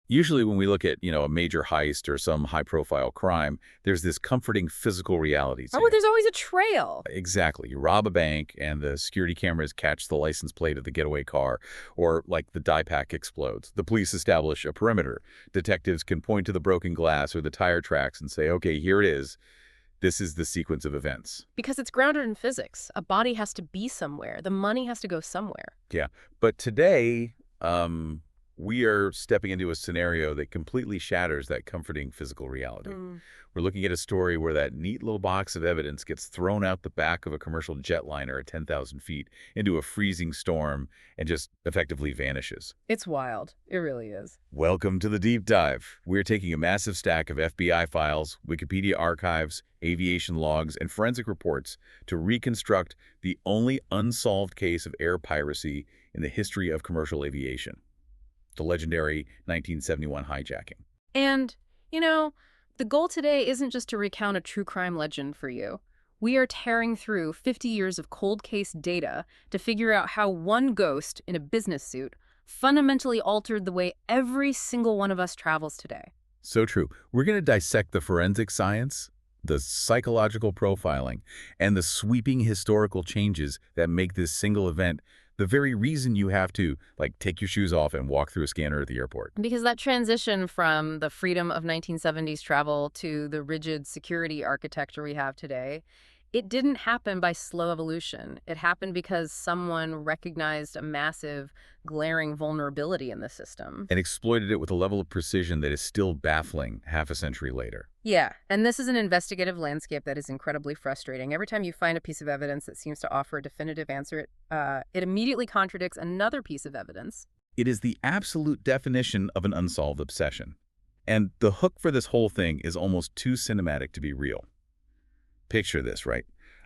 Usually when we look at, a major heist or some high-profile crime, there's this comforting physical reality to Oh, it. there's always a trail. Exactly. You rob a bank and the security cameras catch the license plate of the getaway car, or like the die pack explodes. The police establish a perimeter. Detectives can point to the broken glass or the tire tracks and say, okay, here it is. This is the sequence of events. Because it's grounded in physics. A body has to be somewhere. The money has to go somewhere. Yeah. But today, we are stepping into a scenario that completely shatters that comforting physical reality. Mm. We're looking at a story where that neat little box of evidence gets thrown out the back of a commercial jetliner at 10,000 feet into a freezing storm and just effectively vanishes. It's wild. It really is. Welcome to the deep dive. We're taking a massive stack of FBI files, Wikipedia archives, aviation logs, and forensic reports to reconstruct the only unsolved case of air piracy in the history of commercial aviation, the legendary 1971 hijacking. And, the goal today isn't just to recount a true crime legend for you. We are tearing through 50 years of cold case data to figure out how one ghost in a business suit fundamentally altered the way every single one of us travels today. So true. We're going to dissect the forensic science, the psychological profiling, and the sweeping historical changes that make this single event the very reason you have to, take your shoes off and walk through a scanner at the airport. Because that transition from the freedom of 1970s travel to the rigid security architecture we have today, it didn't happen by slow evolution. It happened because someone recognized a massive, glaring vulnerability in the system. And exploited it with a level of precision that is still baffling half a century later. Yeah, and this is an investigative landscape that is incredibly frustrating. Every time you find a piece of evidence that seems to offer a definitive answer, it immediately contradicts another piece of evidence. It is the absolute definition of an unsolved obsession. And the hook for this whole thing is almost too cinematic to be real. Picture this, right?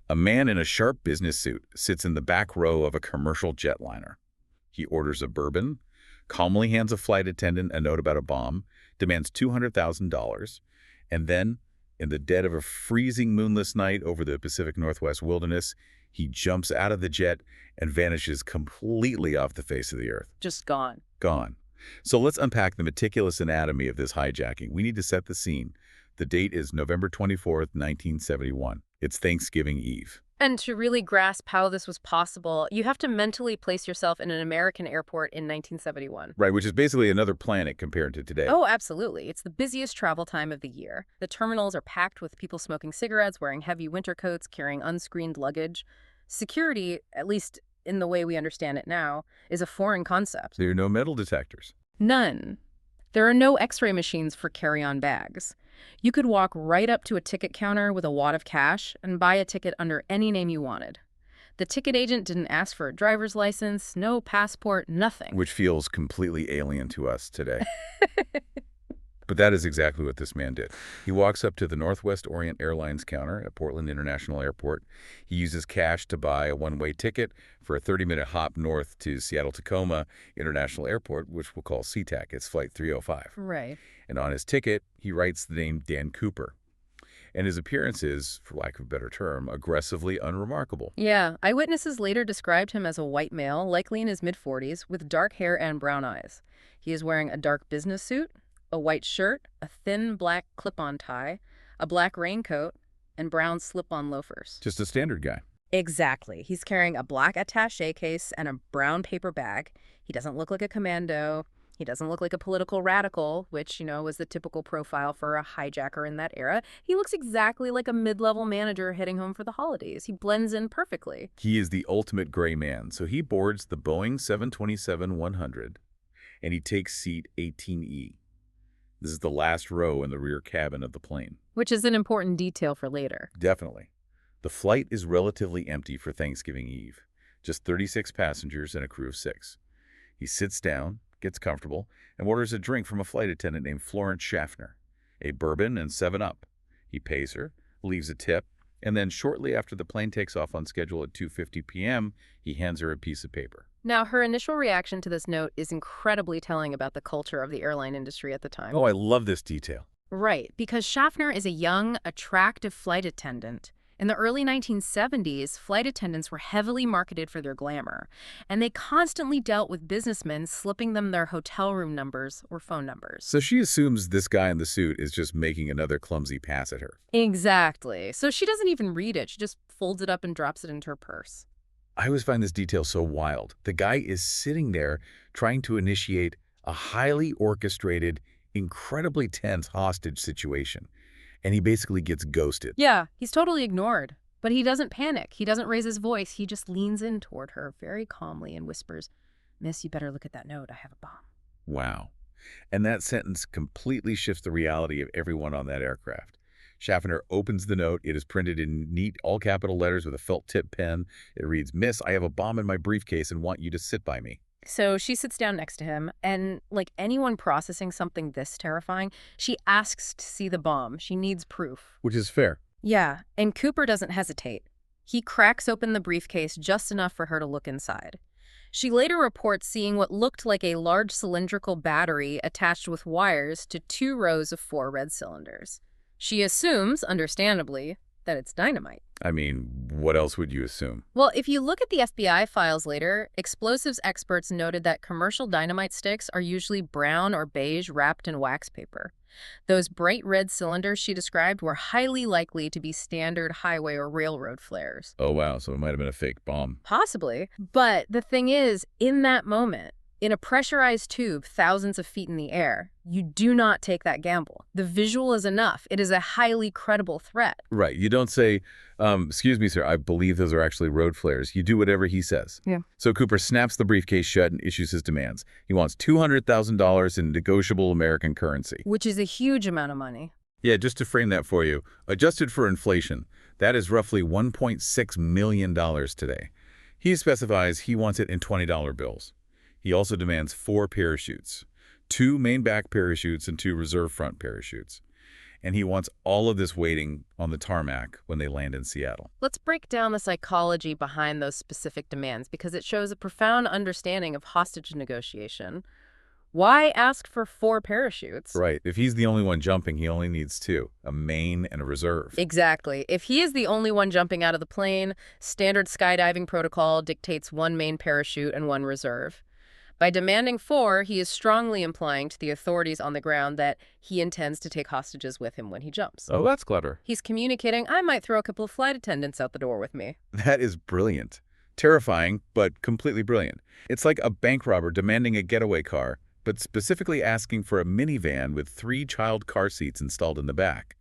A man in a sharp business suit sits in the back row of a commercial jetliner. He orders a bourbon, calmly hands a flight attendant a note about a bomb, demands $200,000, and then, in the dead of a freezing moonless night over the Pacific Northwest wilderness, he jumps out of the jet and vanishes completely off the face of the earth. Just gone. Gone. So let's unpack the meticulous anatomy of this hijacking. We need to set the scene. The date is November 24th, 1971. It's Thanksgiving Eve. And to really grasp how this was possible, you have to mentally place yourself in an American airport in 1971. Right, which is basically another planet compared to today. Oh, absolutely. It's the busiest travel time of the year. The terminals are packed with people smoking cigarettes, wearing heavy winter coats, carrying unscreened luggage. Security, at least in the way we understand it now, is a foreign concept. There are no metal detectors. None. There are no X-ray machines for carry-on bags. You could walk right up to a ticket counter with a wad of cash and buy a ticket under any name you wanted. The ticket agent didn't ask for a driver's license, no passport, nothing. Which feels completely alien to us today. But that is exactly what this man did. He walks up to the Northwest Orient Airlines counter at Portland International Airport. He uses cash to buy a one-way ticket for a 30-minute hop north to Seattle-Tacoma International Airport, which we'll call SeaTac. It's Flight 305. Right. And on his ticket, he writes the name Dan Cooper. And his appearance is, for lack of a better term, aggressively unremarkable. Yeah, eyewitnesses later described him as a white male, likely in his mid-40s, with dark hair and brown eyes. He is wearing a dark business suit, a white shirt, a thin black clip-on tie, a black raincoat, and brown slip-on loafers. Just a standard guy. Exactly. He's carrying a black attaché case and a brown paper bag. He doesn't look like a commando. He doesn't look like a political radical, which, was the typical profile for a hijacker in that era. He looks exactly like a mid-level manager heading home for the holidays. He blends in perfectly. He is the ultimate gray man. So he boards the Boeing 727-100, and he takes seat 18E. This is the last row in the rear cabin of the plane. Which is an important detail for later. Definitely. The flight is relatively empty for Thanksgiving Eve. Just 36 passengers and a crew of 6. He sits down, gets comfortable, and orders a drink from a flight attendant named Florence Schaffner, a bourbon and 7-Up. He pays her, leaves a tip, and then shortly after the plane takes off on schedule at 2:50 p.m., he hands her a piece of paper. Now, her initial reaction to this note is incredibly telling about the culture of the airline industry at the time. Oh, I love this detail. Right, because Schaffner is a young, attractive flight attendant, In the early 1970s, flight attendants were heavily marketed for their glamour, and they constantly dealt with businessmen slipping them their hotel room numbers or phone numbers. So she assumes this guy in the suit is just making another clumsy pass at her. Exactly. So she doesn't even read it. She just folds it up and drops it into her purse. I always find this detail so wild. The guy is sitting there trying to initiate a highly orchestrated, incredibly tense hostage situation, and he basically gets ghosted. Yeah, he's totally ignored. But he doesn't panic. He doesn't raise his voice. He just leans in toward her very calmly and whispers, "Miss, you better look at that note. I have a bomb." Wow. And that sentence completely shifts the reality of everyone on that aircraft. Schaffner opens the note. It is printed in neat all-capital letters with a felt-tip pen. It reads, "Miss, I have a bomb in my briefcase and want you to sit by me." So she sits down next to him, and like anyone processing something this terrifying, she asks to see the bomb. She needs proof. Which is fair. Yeah, and Cooper doesn't hesitate. He cracks open the briefcase just enough for her to look inside. She later reports seeing what looked like a large cylindrical battery attached with wires to 2 rows of 4 red cylinders. She assumes, understandably, that it's dynamite. I mean, what else would you assume? Well, if you look at the FBI files later, explosives experts noted that commercial dynamite sticks are usually brown or beige wrapped in wax paper. Those bright red cylinders she described were highly likely to be standard highway or railroad flares. Oh, wow, so it might have been a fake bomb. Possibly. But the thing is, in that moment, in a pressurized tube thousands of feet in the air, you do not take that gamble. The visual is enough. It is a highly credible threat. Right. You don't say, excuse me, sir, I believe those are actually road flares. You do whatever he says. Yeah. So Cooper snaps the briefcase shut and issues his demands. He wants $200,000 in negotiable American currency. Which is a huge amount of money. Yeah, just to frame that for you, adjusted for inflation, that is roughly $1.6 million today. He specifies he wants it in $20 bills. He also demands 4 parachutes, 2 main back parachutes and 2 reserve front parachutes. And he wants all of this waiting on the tarmac when they land in Seattle. Let's break down the psychology behind those specific demands because it shows a profound understanding of hostage negotiation. Why ask for 4 parachutes? Right. If he's the only one jumping, he only needs 2, a main and a reserve. Exactly. If he is the only one jumping out of the plane, standard skydiving protocol dictates 1 main parachute and 1 reserve. By demanding 4, he is strongly implying to the authorities on the ground that he intends to take hostages with him when he jumps. Oh, that's clever. He's communicating, I might throw a couple of flight attendants out the door with me. That is brilliant. Terrifying, but completely brilliant. It's like a bank robber demanding a getaway car, but specifically asking for a minivan with 3 child car seats installed in the back.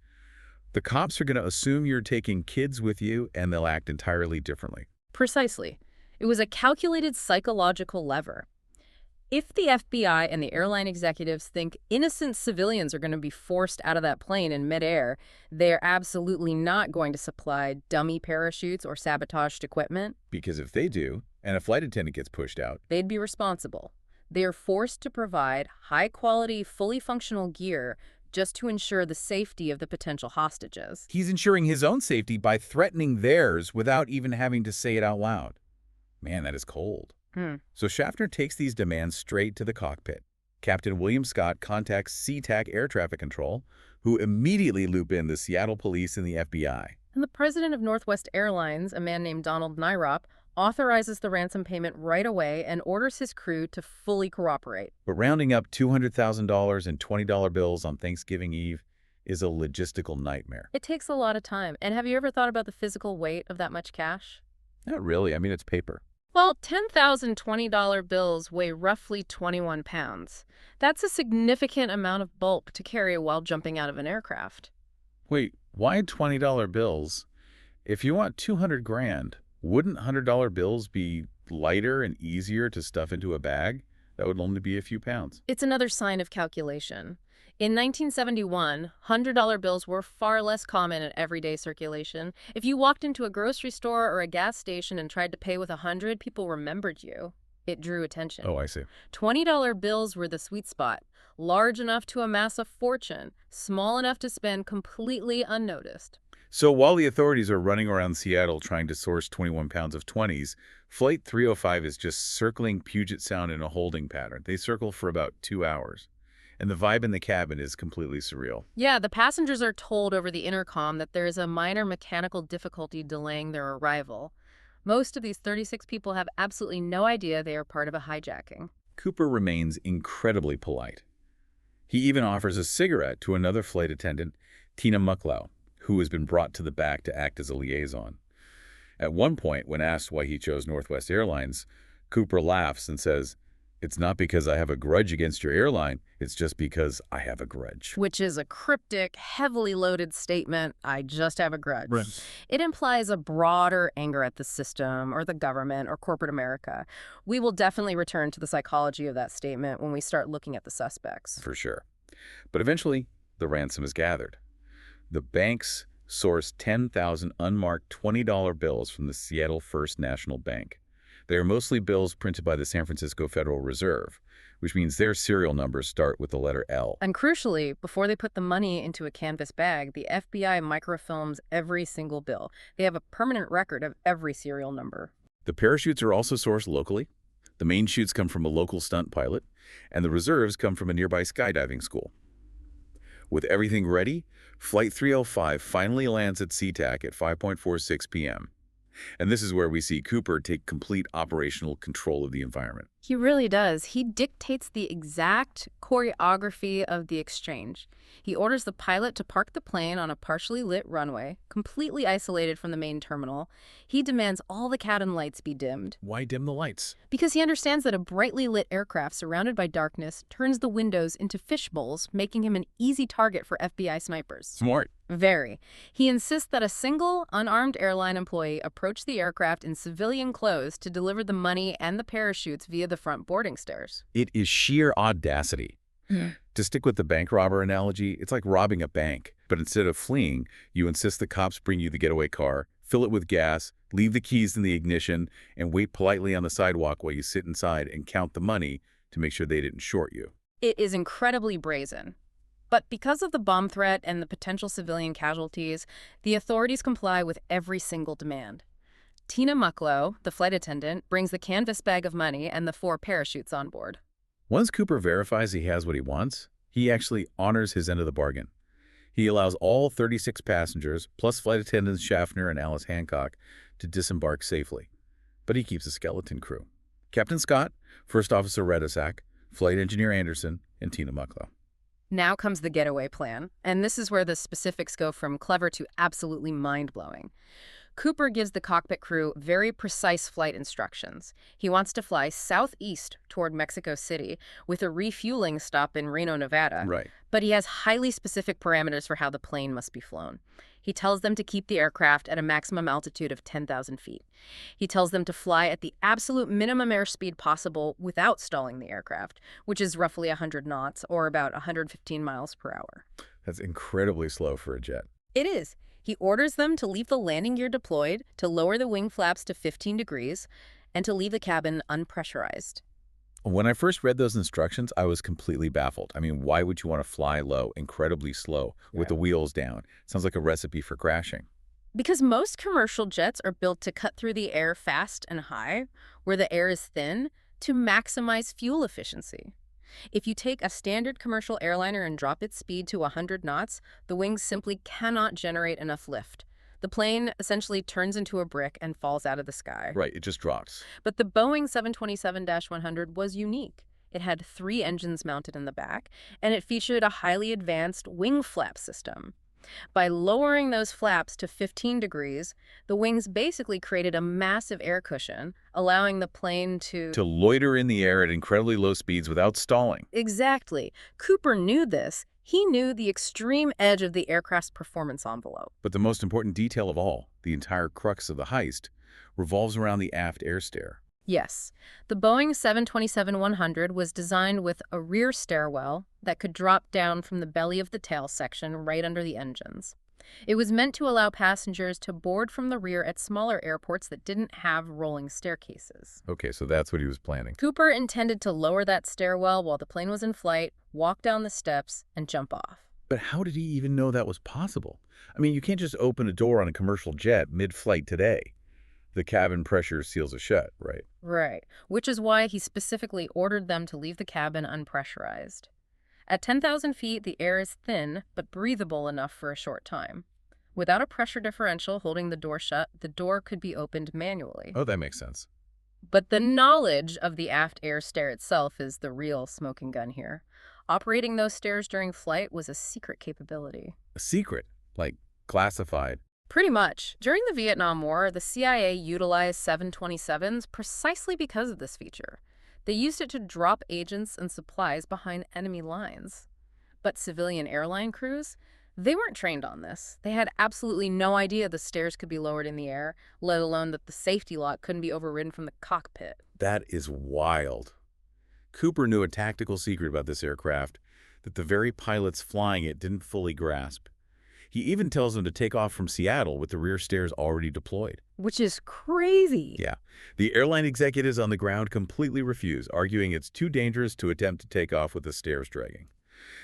The cops are going to assume you're taking kids with you, and they'll act entirely differently. Precisely. It was a calculated psychological lever. If the FBI and the airline executives think innocent civilians are going to be forced out of that plane in midair, they're absolutely not going to supply dummy parachutes or sabotaged equipment. Because if they do, and a flight attendant gets pushed out, They'd be responsible. They are forced to provide high-quality, fully functional gear just to ensure the safety of the potential hostages. he's ensuring his own safety by threatening theirs without even having to say it out loud. Man, that is cold. So Schaffner takes these demands straight to the cockpit. Captain William Scott contacts SeaTac Air Traffic Control, who immediately loop in the Seattle police and the FBI. And the president of Northwest Airlines, a man named Donald Nyrop, authorizes the ransom payment right away and orders his crew to fully cooperate. But rounding up $200,000 in $20 bills on Thanksgiving Eve is a logistical nightmare. It takes a lot of time. And have you ever thought about the physical weight of that much cash? Not really. I mean, it's paper. Well, 10,000 $20 bills weigh roughly 21 pounds. That's a significant amount of bulk to carry while jumping out of an aircraft. Wait, why $20 bills? If you want 200 grand, wouldn't $100 bills be lighter and easier to stuff into a bag? That would only be a few pounds. It's another sign of calculation. In 1971, $100 bills were far less common in everyday circulation. If you walked into a grocery store or a gas station and tried to pay with $100, people remembered you. It drew attention. Oh, I see. $20 bills were the sweet spot. Large enough to amass a fortune, small enough to spend completely unnoticed. So while the authorities are running around Seattle trying to source 21 pounds of 20s, Flight 305 is just circling Puget Sound in a holding pattern. They circle for about 2 hours. And the vibe in the cabin is completely surreal. Yeah, the passengers are told over the intercom that there is a minor mechanical difficulty delaying their arrival. Most of these 36 people have absolutely no idea they are part of a hijacking. Cooper remains incredibly polite. He even offers a cigarette to another flight attendant, Tina Mucklow, who has been brought to the back to act as a liaison. At one point, when asked why he chose Northwest Airlines, Cooper laughs and says, "It's not because I have a grudge against your airline, it's just because I have a grudge." Which is a cryptic, heavily loaded statement, I just have a grudge. Right. It implies a broader anger at the system or the government or corporate America. We will definitely return to the psychology of that statement when we start looking at the suspects. For sure. But eventually, the ransom is gathered. The banks source 10,000 unmarked $20 bills from the Seattle First National Bank. They are mostly bills printed by the San Francisco Federal Reserve, which means their serial numbers start with the letter L. And crucially, before they put the money into a canvas bag, the FBI microfilms every single bill. They have a permanent record of every serial number. The parachutes are also sourced locally. The main chutes come from a local stunt pilot, and the reserves come from a nearby skydiving school. With everything ready, Flight 305 finally lands at SeaTac at 5:46 p.m. And this is where we see Cooper take complete operational control of the environment. He really does. He dictates the exact choreography of the exchange. He orders the pilot to park the plane on a partially lit runway, completely isolated from the main terminal. He demands all the cabin lights be dimmed. Why dim the lights? Because he understands that a brightly lit aircraft surrounded by darkness turns the windows into fish bowls, making him an easy target for FBI snipers. Smart. Very. He insists that a single, unarmed airline employee approach the aircraft in civilian clothes to deliver the money and the parachutes via the front boarding stairs. It is sheer audacity. To stick with the bank robber analogy, it's like robbing a bank. But instead of fleeing, you insist the cops bring you the getaway car, fill it with gas, leave the keys in the ignition, and wait politely on the sidewalk while you sit inside and count the money to make sure they didn't short you. It is incredibly brazen. But because of the bomb threat and the potential civilian casualties, the authorities comply with every single demand. Tina Mucklow, the flight attendant, brings the canvas bag of money and the 4 parachutes on board. Once Cooper verifies he has what he wants, he actually honors his end of the bargain. He allows all 36 passengers, plus flight attendants Schaffner and Alice Hancock, to disembark safely. But he keeps a skeleton crew. Captain Scott, First Officer Redesack, Flight Engineer Anderson, and Tina Mucklow. Now comes the getaway plan, and this is where the specifics go from clever to absolutely mind-blowing. Cooper gives the cockpit crew very precise flight instructions. He wants to fly southeast toward Mexico City with a refueling stop in Reno, Nevada. Right. But he has highly specific parameters for how the plane must be flown. He tells them to keep the aircraft at a maximum altitude of 10,000 feet. He tells them to fly at the absolute minimum airspeed possible without stalling the aircraft, which is roughly 100 knots or about 115 miles per hour. That's incredibly slow for a jet. It is. He orders them to leave the landing gear deployed, to lower the wing flaps to 15 degrees, and to leave the cabin unpressurized. When I first read those instructions, I was completely baffled. I mean, why would you want to fly low, incredibly slow, with the wheels down? Sounds like a recipe for crashing. Because most commercial jets are built to cut through the air fast and high, where the air is thin, to maximize fuel efficiency. If you take a standard commercial airliner and drop its speed to 100 knots, the wings simply cannot generate enough lift. The plane essentially turns into a brick and falls out of the sky. Right, it just drops. But the Boeing 727-100 was unique. It had 3 engines mounted in the back, and it featured a highly advanced wing flap system. By lowering those flaps to 15 degrees, the wings basically created a massive air cushion, allowing the plane to loiter in the air at incredibly low speeds without stalling. Exactly. Cooper knew this. He knew the extreme edge of the aircraft's performance envelope. But the most important detail of all, the entire crux of the heist, revolves around the aft air stair. Yes, the Boeing 727-100 was designed with a rear stairwell that could drop down from the belly of the tail section right under the engines. It was meant to allow passengers to board from the rear at smaller airports that didn't have rolling staircases. Okay, so that's what he was planning. Cooper intended to lower that stairwell while the plane was in flight, walk down the steps, and jump off. But how did he even know that was possible? I mean, you can't just open a door on a commercial jet mid-flight today. The cabin pressure seals it shut, right? Right, which is why he specifically ordered them to leave the cabin unpressurized. At 10,000 feet, the air is thin, but breathable enough for a short time. Without a pressure differential holding the door shut, the door could be opened manually. Oh, that makes sense. But the knowledge of the aft air stair itself is the real smoking gun here. Operating those stairs during flight was a secret capability. A secret, like classified. Pretty much. During the Vietnam War, the CIA utilized 727s precisely because of this feature. They used it to drop agents and supplies behind enemy lines. But civilian airline crews, they weren't trained on this. They had absolutely no idea the stairs could be lowered in the air, let alone that the safety lock couldn't be overridden from the cockpit. That is wild. Cooper knew a tactical secret about this aircraft that the very pilots flying it didn't fully grasp. He even tells them to take off from Seattle with the rear stairs already deployed. Which is crazy. Yeah. The airline executives on the ground completely refuse, arguing it's too dangerous to attempt to take off with the stairs dragging.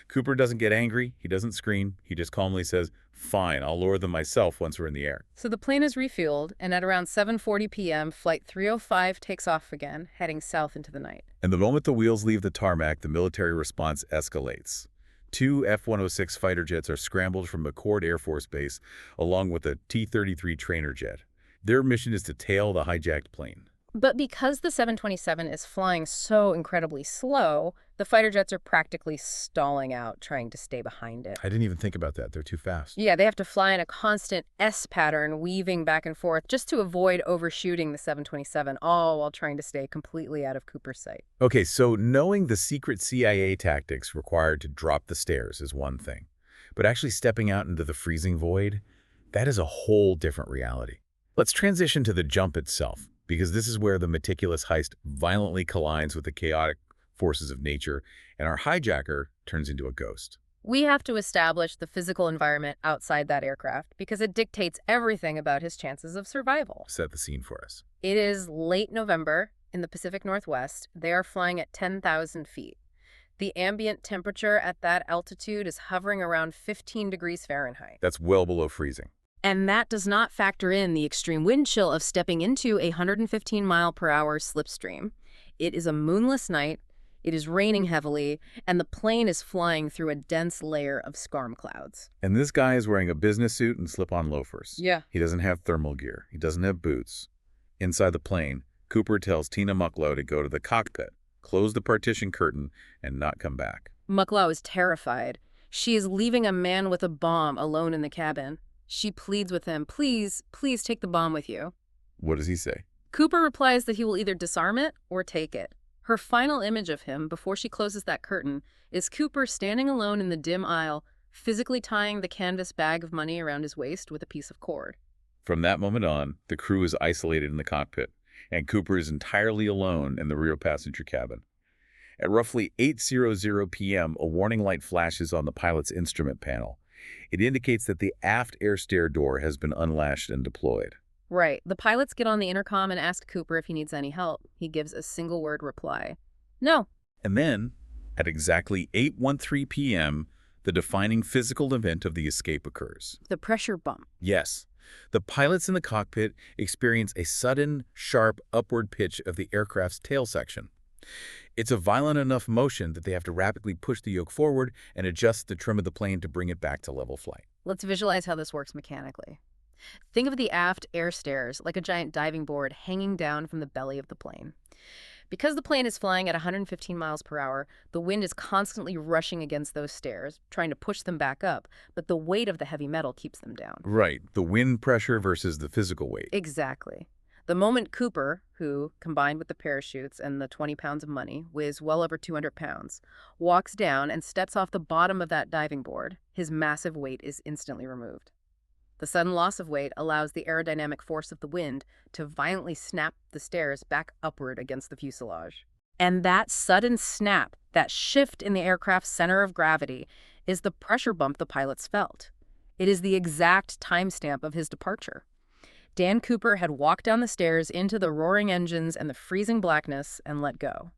Cooper doesn't get angry. He doesn't scream. He just calmly says, "Fine, I'll lower them myself once we're in the air." So the plane is refueled, and at around 7:40 p.m., Flight 305 takes off again, heading south into the night. And the moment the wheels leave the tarmac, the military response escalates. 2 F-106 fighter jets are scrambled from McCord Air Force Base, along with a T-33 trainer jet. Their mission is to tail the hijacked plane. But because the 727 is flying so incredibly slow, the fighter jets are practically stalling out, trying to stay behind it. I didn't even think about that. They're too fast. Yeah, they have to fly in a constant S pattern, weaving back and forth, just to avoid overshooting the 727, all while trying to stay completely out of Cooper's sight. Okay, so knowing the secret CIA tactics required to drop the stairs is one thing. But actually stepping out into the freezing void, that is a whole different reality. Let's transition to the jump itself, because this is where the meticulous heist violently collides with the chaotic forces of nature, and our hijacker turns into a ghost. We have to establish the physical environment outside that aircraft because it dictates everything about his chances of survival. Set the scene for us. It is late November in the Pacific Northwest. They are flying at 10,000 feet. The ambient temperature at that altitude is hovering around 15 degrees Fahrenheit. That's well below freezing. And that does not factor in the extreme wind chill of stepping into a 115-mile-per-hour slipstream. It is a moonless night, it is raining heavily, and the plane is flying through a dense layer of storm clouds. And this guy is wearing a business suit and slip-on loafers. Yeah. He doesn't have thermal gear. He doesn't have boots. Inside the plane, Cooper tells Tina Mucklow to go to the cockpit, close the partition curtain, and not come back. Mucklow is terrified. She is leaving a man with a bomb alone in the cabin. She pleads with him, "Please, please take the bomb with you." What does he say? Cooper replies that he will either disarm it or take it. Her final image of him before she closes that curtain is Cooper standing alone in the dim aisle, physically tying the canvas bag of money around his waist with a piece of cord. From that moment on, the crew is isolated in the cockpit, and Cooper is entirely alone in the rear passenger cabin. At roughly 8:00 p.m., a warning light flashes on the pilot's instrument panel. It indicates that the aft air stair door has been unlatched and deployed. Right. The pilots get on the intercom and ask Cooper if he needs any help. He gives a single-word reply. No. And then, at exactly 8:13 p.m., the defining physical event of the escape occurs. The pressure bump. Yes. The pilots in the cockpit experience a sudden, sharp upward pitch of the aircraft's tail section. It's a violent enough motion that they have to rapidly push the yoke forward and adjust the trim of the plane to bring it back to level flight. Let's visualize how this works mechanically. Think of the aft air stairs like a giant diving board hanging down from the belly of the plane. Because the plane is flying at 115 miles per hour, the wind is constantly rushing against those stairs, trying to push them back up, but the weight of the heavy metal keeps them down. Right. The wind pressure versus the physical weight. Exactly. The moment Cooper, who, combined with the parachutes and the 20 pounds of money, weighs well over 200 pounds, walks down and steps off the bottom of that diving board, his massive weight is instantly removed. The sudden loss of weight allows the aerodynamic force of the wind to violently snap the stairs back upward against the fuselage. And that sudden snap, that shift in the aircraft's center of gravity, is the pressure bump the pilots felt. It is the exact timestamp of his departure. Dan Cooper had walked down the stairs into the roaring engines and the freezing blackness and let go.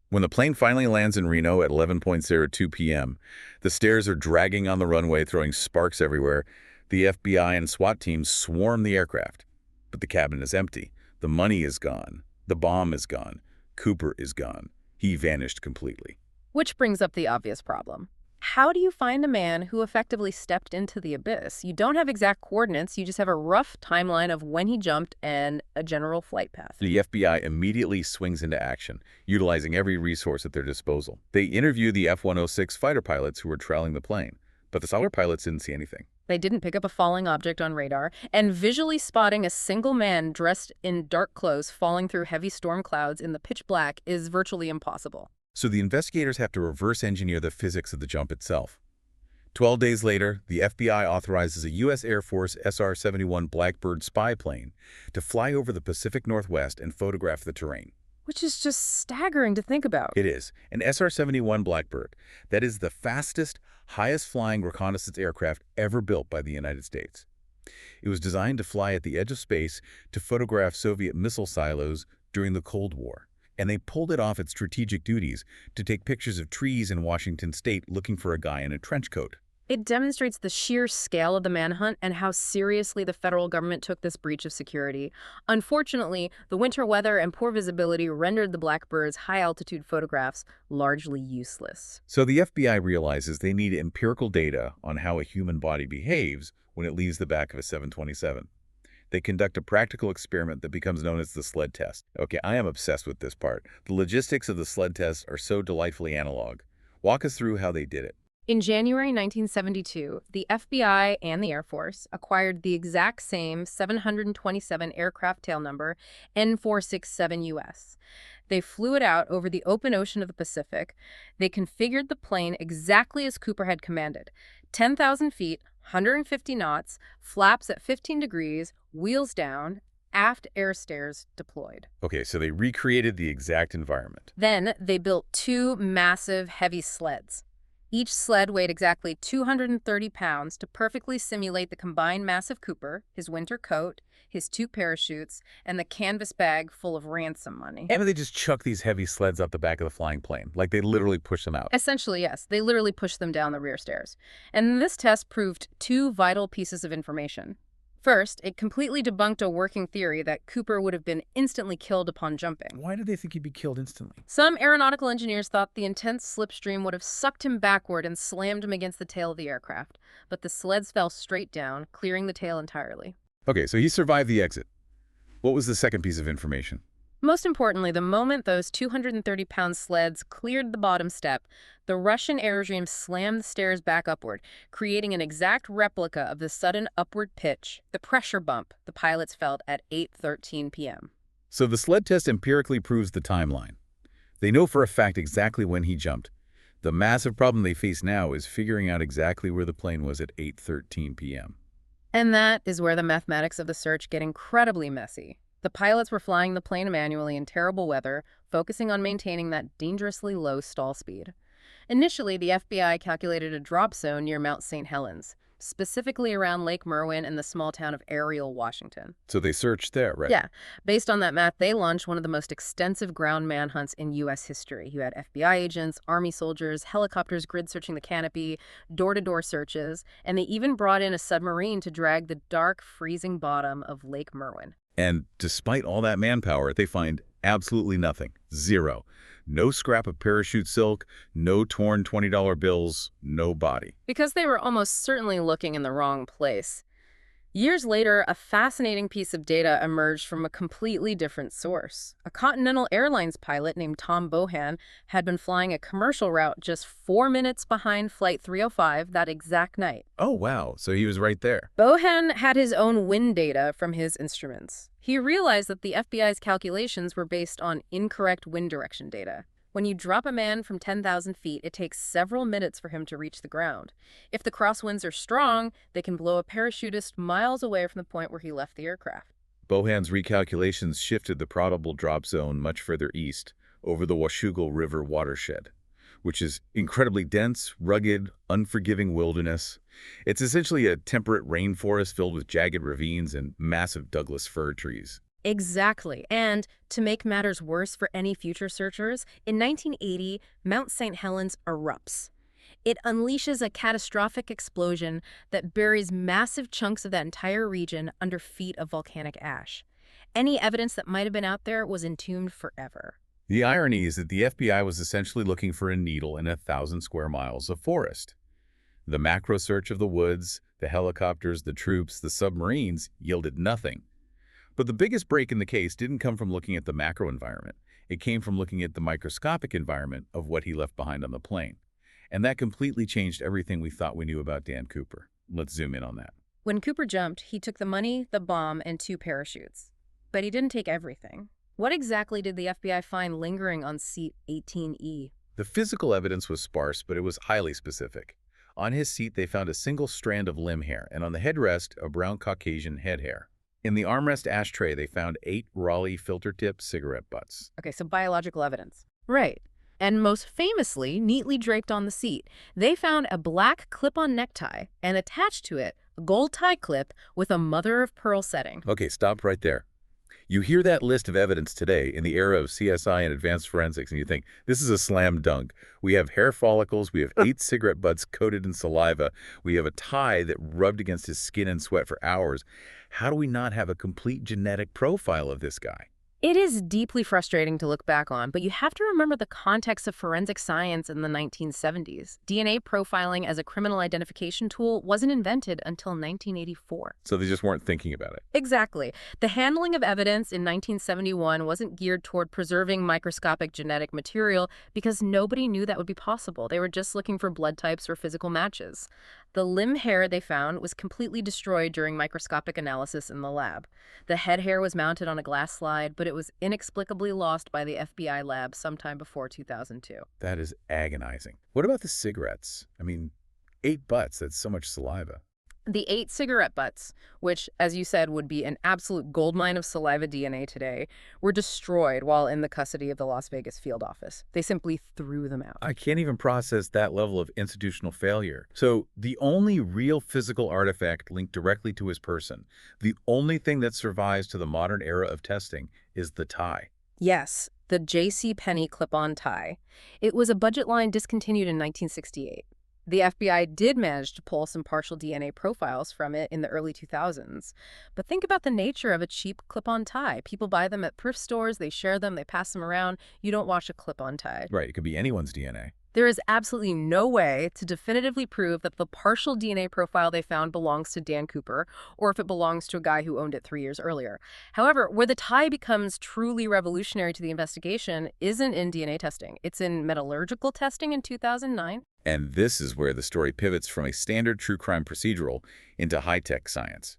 When the plane finally lands in Reno at 11:02 p.m., the stairs are dragging on the runway, throwing sparks everywhere. The FBI and SWAT teams swarm the aircraft. But the cabin is empty. The money is gone. The bomb is gone. Cooper is gone. He vanished completely. Which brings up the obvious problem. How do you find a man who effectively stepped into the abyss? You don't have exact coordinates, you just have a rough timeline of when he jumped and a general flight path. The FBI immediately swings into action, utilizing every resource at their disposal. They interview the F-106 fighter pilots who were trailing the plane, but the soldier pilots didn't see anything. They didn't pick up a falling object on radar, and visually spotting a single man dressed in dark clothes falling through heavy storm clouds in the pitch black is virtually impossible. So the investigators have to reverse engineer the physics of the jump itself. 12 days later, the FBI authorizes a U.S. Air Force SR-71 Blackbird spy plane to fly over the Pacific Northwest and photograph the terrain. Which is just staggering to think about. It is. An SR-71 Blackbird. That is the fastest, highest-flying reconnaissance aircraft ever built by the United States. It was designed to fly at the edge of space to photograph Soviet missile silos during the Cold War. And they pulled it off its strategic duties to take pictures of trees in Washington state looking for a guy in a trench coat. It demonstrates the sheer scale of the manhunt and how seriously the federal government took this breach of security. Unfortunately, the winter weather and poor visibility rendered the Blackbird's high-altitude photographs largely useless. So the FBI realizes they need empirical data on how a human body behaves when it leaves the back of a 727. They conduct a practical experiment that becomes known as the sled test. Okay, I am obsessed with this part. The logistics of the sled test are so delightfully analog. Walk us through how they did it. In January 1972, the FBI and the Air Force acquired the exact same 727 aircraft tail number, N467US. They flew it out over the open ocean of the Pacific. They configured the plane exactly as Cooper had commanded. 10,000 feet, 150 knots, flaps at 15 degrees, wheels down, aft air stairs deployed. Okay, so they recreated the exact environment. Then they built two massive, heavy sleds. Each sled weighed exactly 230 pounds to perfectly simulate the combined mass of Cooper, his winter coat, his two parachutes, and the canvas bag full of ransom money. And they just chuck these heavy sleds out the back of the flying plane, like they literally push them out. Essentially, yes. They literally pushed them down the rear stairs. And this test proved two vital pieces of information. First, it completely debunked a working theory that Cooper would have been instantly killed upon jumping. Why did they think he'd be killed instantly? Some aeronautical engineers thought the intense slipstream would have sucked him backward and slammed him against the tail of the aircraft, but the sleds fell straight down, clearing the tail entirely. Okay, so he survived the exit. What was the second piece of information? Most importantly, the moment those 230-pound sleds cleared the bottom step, the Russian aerodrome slammed the stairs back upward, creating an exact replica of the sudden upward pitch, the pressure bump the pilots felt at 8:13 p.m. So the sled test empirically proves the timeline. They know for a fact exactly when he jumped. The massive problem they face now is figuring out exactly where the plane was at 8:13 p.m. And that is where the mathematics of the search get incredibly messy. The pilots were flying the plane manually in terrible weather, focusing on maintaining that dangerously low stall speed. Initially, the FBI calculated a drop zone near Mount St. Helens, specifically around Lake Merwin and the small town of Ariel, Washington. So they searched there, right? Yeah. Based on that math, they launched one of the most extensive ground manhunts in U.S. history. You had FBI agents, Army soldiers, helicopters grid-searching the canopy, door-to-door searches, and they even brought in a submarine to drag the dark, freezing bottom of Lake Merwin. And despite all that manpower, they find absolutely nothing. Zero. No scrap of parachute silk, no torn $20 bills, no body. Because they were almost certainly looking in the wrong place. Years later, a fascinating piece of data emerged from a completely different source. A Continental Airlines pilot named Tom Bohan had been flying a commercial route just 4 minutes behind Flight 305 that exact night. Oh, wow. So he was right there. Bohan had his own wind data from his instruments. He realized that the FBI's calculations were based on incorrect wind direction data. When you drop a man from 10,000 feet, it takes several minutes for him to reach the ground. If the crosswinds are strong, they can blow a parachutist miles away from the point where he left the aircraft. Bohan's recalculations shifted the probable drop zone much further east, over the Washougal River watershed, which is incredibly dense, rugged, unforgiving wilderness. It's essentially a temperate rainforest filled with jagged ravines and massive Douglas fir trees. Exactly. And to make matters worse for any future searchers, in 1980, Mount St. Helens erupts. It unleashes a catastrophic explosion that buries massive chunks of that entire region under feet of volcanic ash. Any evidence that might have been out there was entombed forever. The irony is that the FBI was essentially looking for a needle in 1,000 square miles of forest. The macro search of the woods, the helicopters, the troops, the submarines yielded nothing. But the biggest break in the case didn't come from looking at the macro environment. It came from looking at the microscopic environment of what he left behind on the plane. And that completely changed everything we thought we knew about Dan Cooper. Let's zoom in on that. When Cooper jumped, he took the money, the bomb, and 2 parachutes. But he didn't take everything. What exactly did the FBI find lingering on seat 18E? The physical evidence was sparse, but it was highly specific. On his seat, they found a single strand of limb hair, and on the headrest, a brown Caucasian head hair. In the armrest ashtray, they found 8 Raleigh filter-tip cigarette butts. Okay, so biological evidence. Right. And most famously, neatly draped on the seat, they found a black clip-on necktie and attached to it a gold tie clip with a mother-of-pearl setting. Okay, stop right there. You hear that list of evidence today in the era of CSI and advanced forensics, and you think, this is a slam dunk. We have hair follicles, we have 8 cigarette butts coated in saliva, we have a tie that rubbed against his skin and sweat for hours. How do we not have a complete genetic profile of this guy? It is deeply frustrating to look back on, but you have to remember the context of forensic science in the 1970s. DNA profiling as a criminal identification tool wasn't invented until 1984. So they just weren't thinking about it. Exactly. The handling of evidence in 1971 wasn't geared toward preserving microscopic genetic material because nobody knew that would be possible. They were just looking for blood types or physical matches. The limb hair they found was completely destroyed during microscopic analysis in the lab. The head hair was mounted on a glass slide, but it was inexplicably lost by the FBI lab sometime before 2002. That is agonizing. What about the cigarettes? I mean, 8 butts, that's so much saliva. The 8 cigarette butts, which, as you said, would be an absolute goldmine of saliva DNA today, were destroyed while in the custody of the Las Vegas field office. They simply threw them out. I can't even process that level of institutional failure. So the only real physical artifact linked directly to his person, the only thing that survives to the modern era of testing, is the tie. Yes, the J.C. Penney clip-on tie. It was a budget line discontinued in 1968. The FBI did manage to pull some partial DNA profiles from it in the early 2000s. But think about the nature of a cheap clip-on tie. People buy them at thrift stores, they share them, they pass them around. You don't wash a clip-on tie. Right, it could be anyone's DNA. There is absolutely no way to definitively prove that the partial DNA profile they found belongs to Dan Cooper, or if it belongs to a guy who owned it 3 years earlier. However, where the tie becomes truly revolutionary to the investigation isn't in DNA testing. It's in metallurgical testing in 2009. And this is where the story pivots from a standard true crime procedural into high-tech science.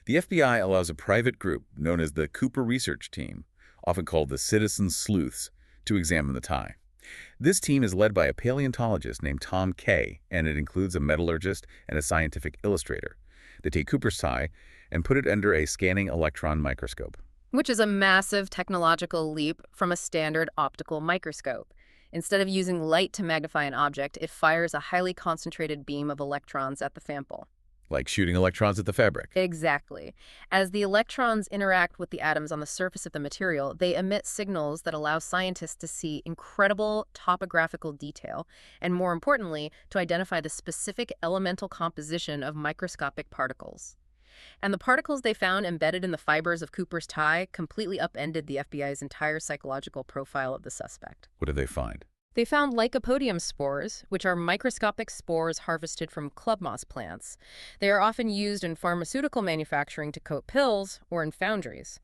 The FBI allows a private group known as the Cooper Research Team, often called the Citizen Sleuths, to examine the tie. This team is led by a paleontologist named Tom Kay, and it includes a metallurgist and a scientific illustrator. They take Cooper's tie and put it under a scanning electron microscope. Which is a massive technological leap from a standard optical microscope. Instead of using light to magnify an object, it fires a highly concentrated beam of electrons at the sample. Like shooting electrons at the fabric. Exactly. As the electrons interact with the atoms on the surface of the material, they emit signals that allow scientists to see incredible topographical detail, and more importantly, to identify the specific elemental composition of microscopic particles. And the particles they found embedded in the fibers of Cooper's tie completely upended the FBI's entire psychological profile of the suspect. What did they find? They found lycopodium spores, which are microscopic spores harvested from club moss plants. They are often used in pharmaceutical manufacturing to coat pills or in foundries.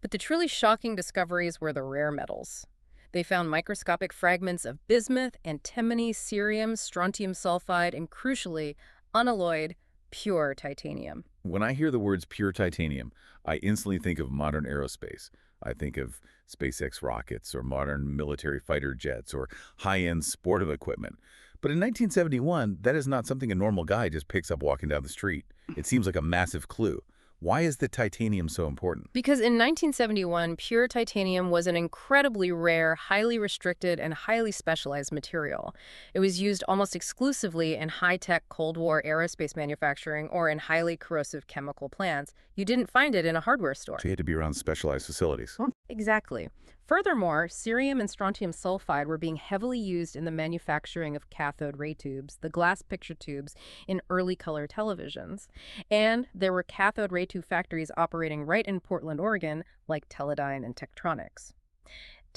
But the truly shocking discoveries were the rare metals. They found microscopic fragments of bismuth, antimony, cerium, strontium sulfide, and crucially, unalloyed, pure titanium. When I hear the words pure titanium, I instantly think of modern aerospace. I think of SpaceX rockets or modern military fighter jets or high-end sportive equipment. But in 1971, that is not something a normal guy just picks up walking down the street. It seems like a massive clue. Why is the titanium so important? Because in 1971, pure titanium was an incredibly rare, highly restricted, and highly specialized material. It was used almost exclusively in high-tech Cold War aerospace manufacturing or in highly corrosive chemical plants. You didn't find it in a hardware store. So you had to be around specialized facilities. Exactly. Furthermore, cerium and strontium sulfide were being heavily used in the manufacturing of cathode ray tubes, the glass picture tubes in early color televisions. And there were cathode ray tube factories operating right in Portland, Oregon, like Teledyne and Tektronix.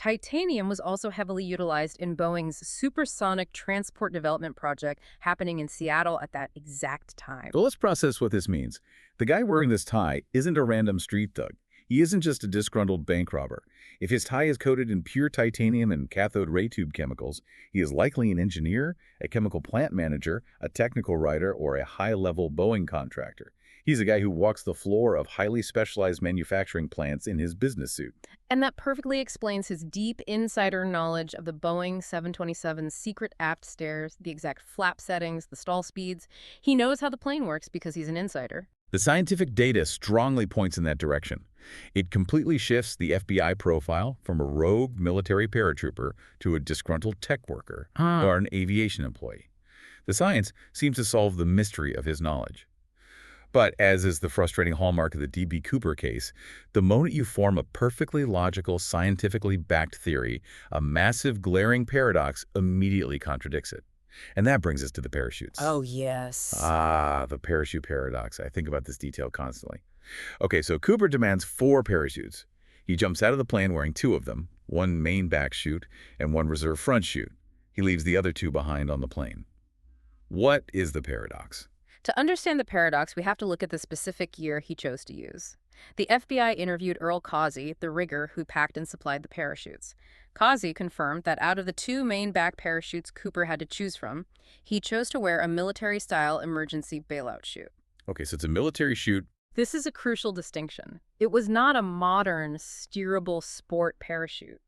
Titanium was also heavily utilized in Boeing's supersonic transport development project happening in Seattle at that exact time. So let's process what this means. The guy wearing this tie isn't a random street thug. He isn't just a disgruntled bank robber. If his tie is coated in pure titanium and cathode ray tube chemicals, he is likely an engineer, a chemical plant manager, a technical writer, or a high-level Boeing contractor. He's a guy who walks the floor of highly specialized manufacturing plants in his business suit. And that perfectly explains his deep insider knowledge of the Boeing 727's secret aft stairs, the exact flap settings, the stall speeds. He knows how the plane works because he's an insider. The scientific data strongly points in that direction. It completely shifts the FBI profile from a rogue military paratrooper to a disgruntled tech worker or an aviation employee. The science seems to solve the mystery of his knowledge. But, as is the frustrating hallmark of the D.B. Cooper case, the moment you form a perfectly logical, scientifically backed theory, a massive, glaring paradox immediately contradicts it. And that brings us to the parachutes. Oh, yes. The parachute paradox. I think about this detail constantly. Okay, so Cooper demands 4 parachutes. He jumps out of the plane wearing 2 of them, one main back chute and one reserve front chute. He leaves the other 2 behind on the plane. What is the paradox? To understand the paradox, we have to look at the specific gear he chose to use. The FBI interviewed Earl Causey, the rigger who packed and supplied the parachutes. Causey confirmed that out of the 2 main back parachutes Cooper had to choose from, he chose to wear a military-style emergency bailout chute. Okay, so it's a military chute. This is a crucial distinction. It was not a modern, steerable sport parachute.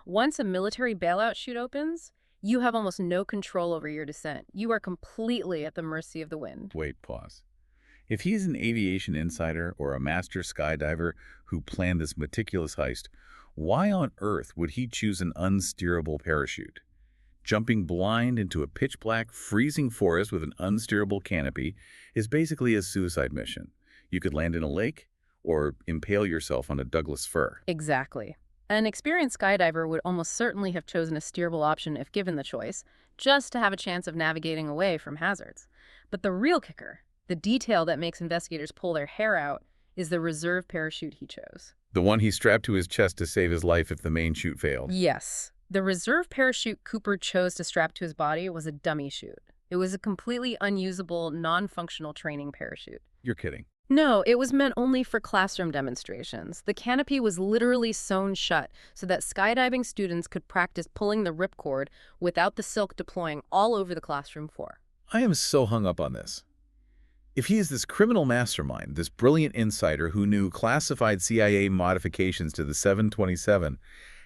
Once a military bailout chute opens, you have almost no control over your descent. You are completely at the mercy of the wind. Wait, pause. If he's an aviation insider or a master skydiver who planned this meticulous heist, why on earth would he choose an unsteerable parachute? Jumping blind into a pitch-black, freezing forest with an unsteerable canopy is basically a suicide mission. You could land in a lake or impale yourself on a Douglas fir. Exactly. An experienced skydiver would almost certainly have chosen a steerable option if given the choice, just to have a chance of navigating away from hazards. But the real kicker, the detail that makes investigators pull their hair out, is the reserve parachute he chose. The one he strapped to his chest to save his life if the main chute failed. Yes. The reserve parachute Cooper chose to strap to his body was a dummy chute. It was a completely unusable, non-functional training parachute. You're kidding. No, it was meant only for classroom demonstrations. The canopy was literally sewn shut so that skydiving students could practice pulling the ripcord without the silk deploying all over the classroom floor. I am so hung up on this. If he is this criminal mastermind, this brilliant insider who knew classified CIA modifications to the 727,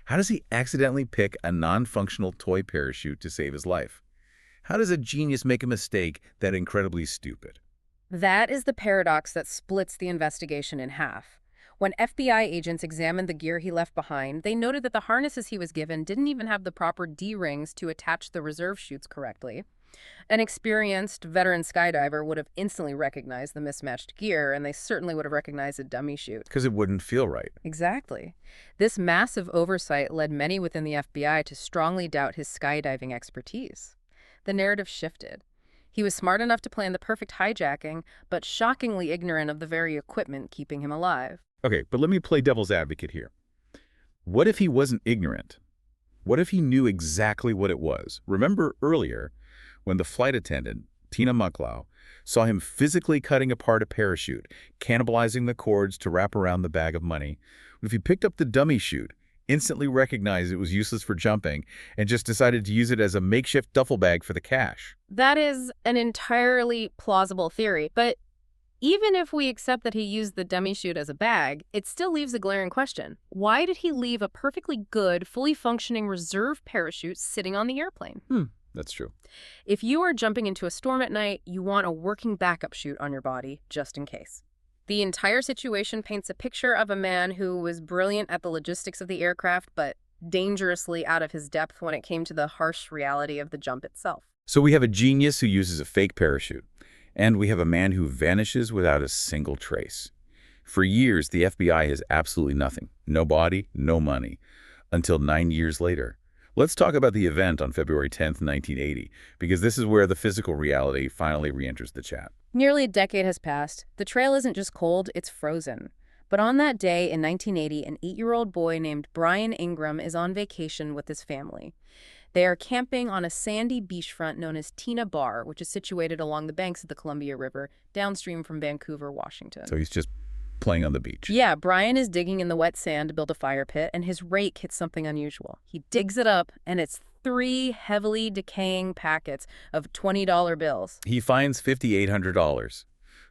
how does he accidentally pick a non-functional toy parachute to save his life? How does a genius make a mistake that incredibly stupid? That is the paradox that splits the investigation in half. When FBI agents examined the gear he left behind, they noted that the harnesses he was given didn't even have the proper D-rings to attach the reserve chutes correctly. An experienced veteran skydiver would have instantly recognized the mismatched gear, and they certainly would have recognized a dummy chute. Because it wouldn't feel right. Exactly. This massive oversight led many within the FBI to strongly doubt his skydiving expertise. The narrative shifted. He was smart enough to plan the perfect hijacking, but shockingly ignorant of the very equipment keeping him alive. Okay, but let me play devil's advocate here. What if he wasn't ignorant? What if he knew exactly what it was? Remember earlier when the flight attendant, Tina Mucklow, saw him physically cutting apart a parachute, cannibalizing the cords to wrap around the bag of money. What if he picked up the dummy chute, instantly recognized it was useless for jumping, and just decided to use it as a makeshift duffel bag for the cash? That is an entirely plausible theory, but even if we accept that he used the dummy chute as a bag, it still leaves a glaring question. Why did he leave a perfectly good, fully functioning reserve parachute sitting on the airplane? That's true. If you are jumping into a storm at night, you want a working backup chute on your body, just in case. The entire situation paints a picture of a man who was brilliant at the logistics of the aircraft, but dangerously out of his depth when it came to the harsh reality of the jump itself. So we have a genius who uses a fake parachute, and we have a man who vanishes without a single trace. For years, the FBI has absolutely nothing. No body, no money. Until 9 years later. Let's talk about the event on February 10th, 1980, because this is where the physical reality finally re-enters the chat. Nearly a decade has passed. The trail isn't just cold, it's frozen. But on that day in 1980, an 8-year-old boy named Brian Ingram is on vacation with his family. They are camping on a sandy beachfront known as Tina Bar, which is situated along the banks of the Columbia River, downstream from Vancouver, Washington. So he's just playing on the beach. Yeah, Brian is digging in the wet sand to build a fire pit, and his rake hits something unusual. He digs it up, and it's 3 heavily decaying packets of $20 bills. He finds $5,800.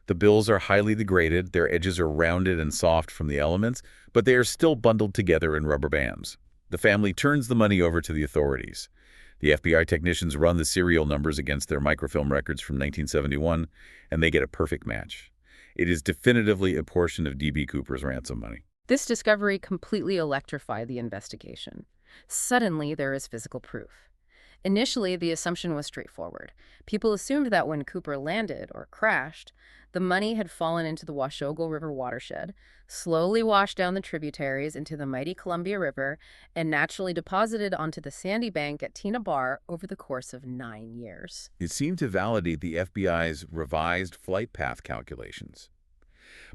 The bills are highly degraded, their edges are rounded and soft from the elements, but they are still bundled together in rubber bands. The family turns the money over to the authorities. The FBI technicians run the serial numbers against their microfilm records from 1971, and they get a perfect match. It is definitively a portion of D.B. Cooper's ransom money. This discovery completely electrified the investigation. Suddenly, there is physical proof. Initially, the assumption was straightforward. People assumed that when Cooper landed, or crashed, the money had fallen into the Washougal River watershed, slowly washed down the tributaries into the mighty Columbia River, and naturally deposited onto the sandy bank at Tina Bar over the course of 9 years. It seemed to validate the FBI's revised flight path calculations.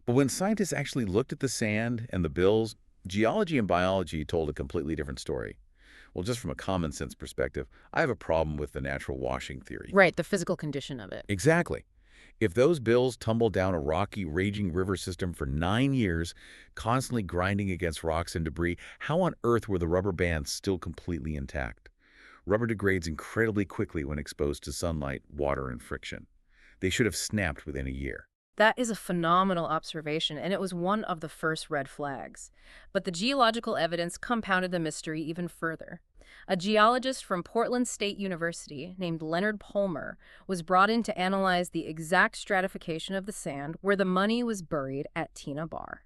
But when scientists actually looked at the sand and the bills, geology and biology told a completely different story. Well, just from a common sense perspective, I have a problem with the natural washing theory. Right, the physical condition of it. Exactly. If those bills tumbled down a rocky, raging river system for 9 years, constantly grinding against rocks and debris, how on earth were the rubber bands still completely intact? Rubber degrades incredibly quickly when exposed to sunlight, water, and friction. They should have snapped within a year. That is a phenomenal observation, and it was one of the first red flags. But the geological evidence compounded the mystery even further. A geologist from Portland State University named Leonard Palmer was brought in to analyze the exact stratification of the sand where the money was buried at Tina Bar.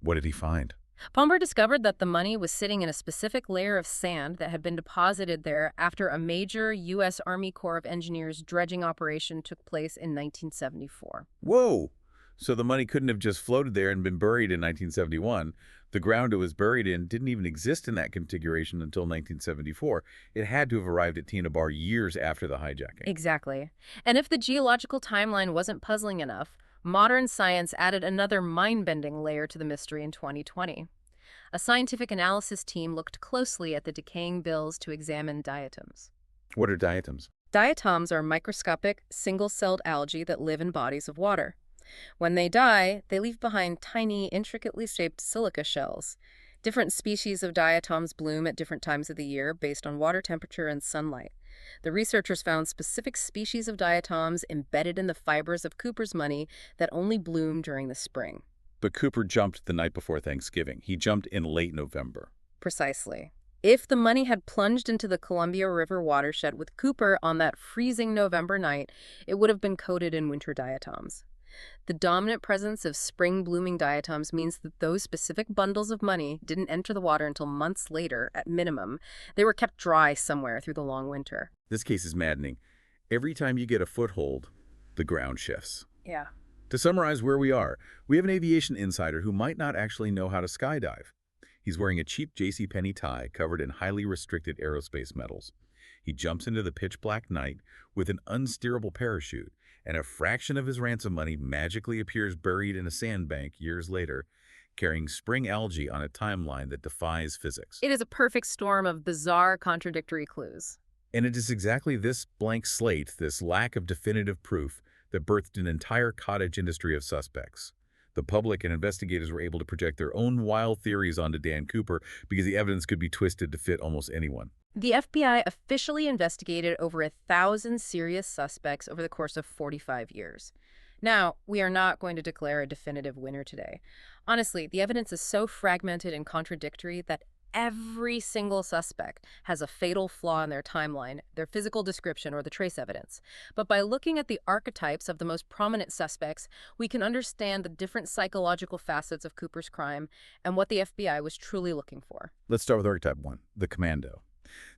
What did he find? Palmer discovered that the money was sitting in a specific layer of sand that had been deposited there after a major U.S. Army Corps of Engineers dredging operation took place in 1974. Whoa! So the money couldn't have just floated there and been buried in 1971. The ground it was buried in didn't even exist in that configuration until 1974. It had to have arrived at Tina Bar years after the hijacking. Exactly. And if the geological timeline wasn't puzzling enough, modern science added another mind-bending layer to the mystery in 2020. A scientific analysis team looked closely at the decaying bills to examine diatoms. What are diatoms? Diatoms are microscopic, single-celled algae that live in bodies of water. When they die, they leave behind tiny, intricately shaped silica shells. Different species of diatoms bloom at different times of the year based on water temperature and sunlight. The researchers found specific species of diatoms embedded in the fibers of Cooper's money that only bloom during the spring. But Cooper jumped the night before Thanksgiving. He jumped in late November. Precisely. If the money had plunged into the Columbia River watershed with Cooper on that freezing November night, it would have been coated in winter diatoms. The dominant presence of spring-blooming diatoms means that those specific bundles of money didn't enter the water until months later, at minimum. They were kept dry somewhere through the long winter. This case is maddening. Every time you get a foothold, the ground shifts. Yeah. To summarize where we are, we have an aviation insider who might not actually know how to skydive. He's wearing a cheap JCPenney tie covered in highly restricted aerospace metals. He jumps into the pitch-black night with an unsteerable parachute, and a fraction of his ransom money magically appears buried in a sandbank years later, carrying spring algae on a timeline that defies physics. It is a perfect storm of bizarre, contradictory clues. And it is exactly this blank slate, this lack of definitive proof, that birthed an entire cottage industry of suspects. The public and investigators were able to project their own wild theories onto Dan Cooper because the evidence could be twisted to fit almost anyone. The FBI officially investigated over 1,000 serious suspects over the course of 45 years. Now, we are not going to declare a definitive winner today. Honestly, the evidence is so fragmented and contradictory that every single suspect has a fatal flaw in their timeline, their physical description, or the trace evidence. But by looking at the archetypes of the most prominent suspects, we can understand the different psychological facets of Cooper's crime and what the FBI was truly looking for. Let's start with archetype 1, the commando.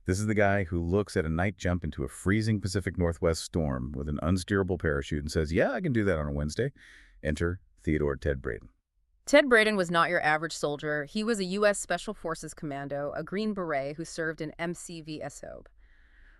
This is the guy who looks at a night jump into a freezing Pacific Northwest storm with an unsteerable parachute and says, yeah, I can do that on a Wednesday. Enter Theodore Ted Braden. Ted Braden was not your average soldier. He was a U.S. Special Forces commando, a Green Beret who served in MCV Essobe.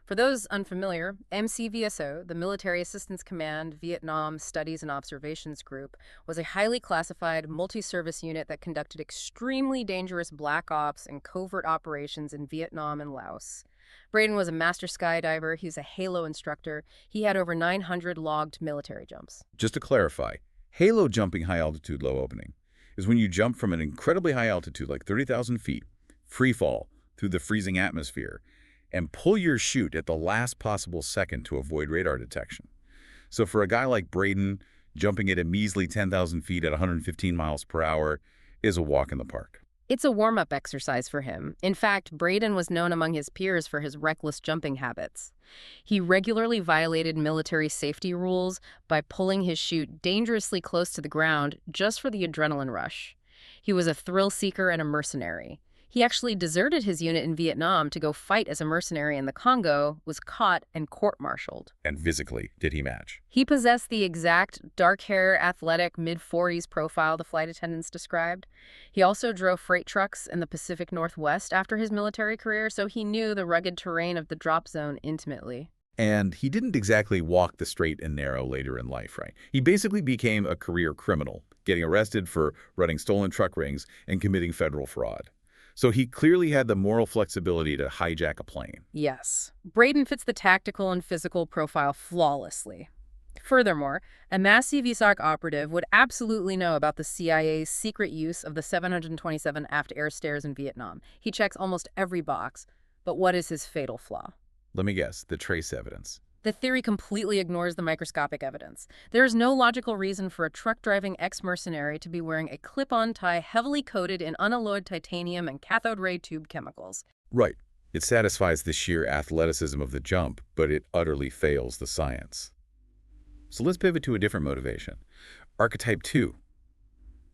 For those unfamiliar, MCVSO, the Military Assistance Command Vietnam Studies and Observations Group, was a highly classified multi-service unit that conducted extremely dangerous black ops and covert operations in Vietnam and Laos. Braden was a master skydiver. He was a Halo instructor. He had over 900 logged military jumps. Just to clarify, halo jumping high altitude, low opening is when you jump from an incredibly high altitude, like 30,000 feet, free fall through the freezing atmosphere, and pull your chute at the last possible second to avoid radar detection. So for a guy like Braden, jumping at a measly 10,000 feet at 115 miles per hour is a walk in the park. It's a warm-up exercise for him. In fact, Braden was known among his peers for his reckless jumping habits. He regularly violated military safety rules by pulling his chute dangerously close to the ground just for the adrenaline rush. He was a thrill seeker and a mercenary. He actually deserted his unit in Vietnam to go fight as a mercenary in the Congo, was caught and court-martialed. And physically, did he match? He possessed the exact dark hair, athletic, mid-40s profile the flight attendants described. He also drove freight trucks in the Pacific Northwest after his military career, so he knew the rugged terrain of the drop zone intimately. And he didn't exactly walk the straight and narrow later in life, right? He basically became a career criminal, getting arrested for running stolen truck rings and committing federal fraud. So he clearly had the moral flexibility to hijack a plane. Yes, Braden fits the tactical and physical profile flawlessly. Furthermore, a massive ESOC operative would absolutely know about the CIA's secret use of the 727 aft air stairs in Vietnam. He checks almost every box. But what is his fatal flaw? Let me guess, the trace evidence. The theory completely ignores the microscopic evidence. There is no logical reason for a truck-driving ex-mercenary to be wearing a clip-on tie heavily coated in unalloyed titanium and cathode ray tube chemicals. Right. It satisfies the sheer athleticism of the jump, but it utterly fails the science. So let's pivot to a different motivation. Archetype 2.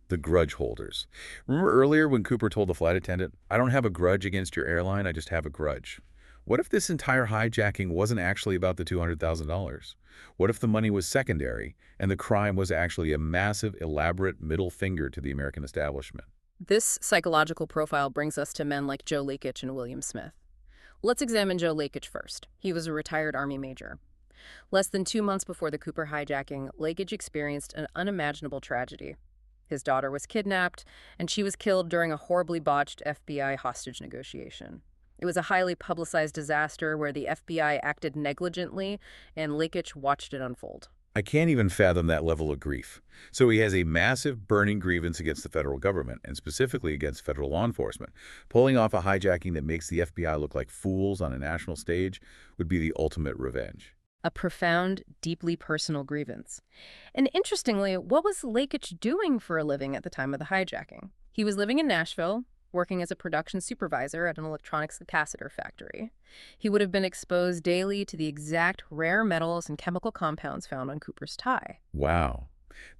The grudge holders. Remember earlier when Cooper told the flight attendant, "I don't have a grudge against your airline, I just have a grudge." What if this entire hijacking wasn't actually about the $200,000? What if the money was secondary and the crime was actually a massive, elaborate middle finger to the American establishment? This psychological profile brings us to men like Joe Lakich and William Smith. Let's examine Joe Lakich first. He was a retired Army major. Less than 2 months before the Cooper hijacking, Lakich experienced an unimaginable tragedy. His daughter was kidnapped, and she was killed during a horribly botched FBI hostage negotiation. It was a highly publicized disaster where the FBI acted negligently, and Lakich watched it unfold. I can't even fathom that level of grief. So he has a massive burning grievance against the federal government, and specifically against federal law enforcement. Pulling off a hijacking that makes the FBI look like fools on a national stage would be the ultimate revenge. A profound, deeply personal grievance. And interestingly, what was Lakich doing for a living at the time of the hijacking? He was living in Nashville, working as a production supervisor at an electronics capacitor factory. He would have been exposed daily to the exact rare metals and chemical compounds found on Cooper's tie. Wow.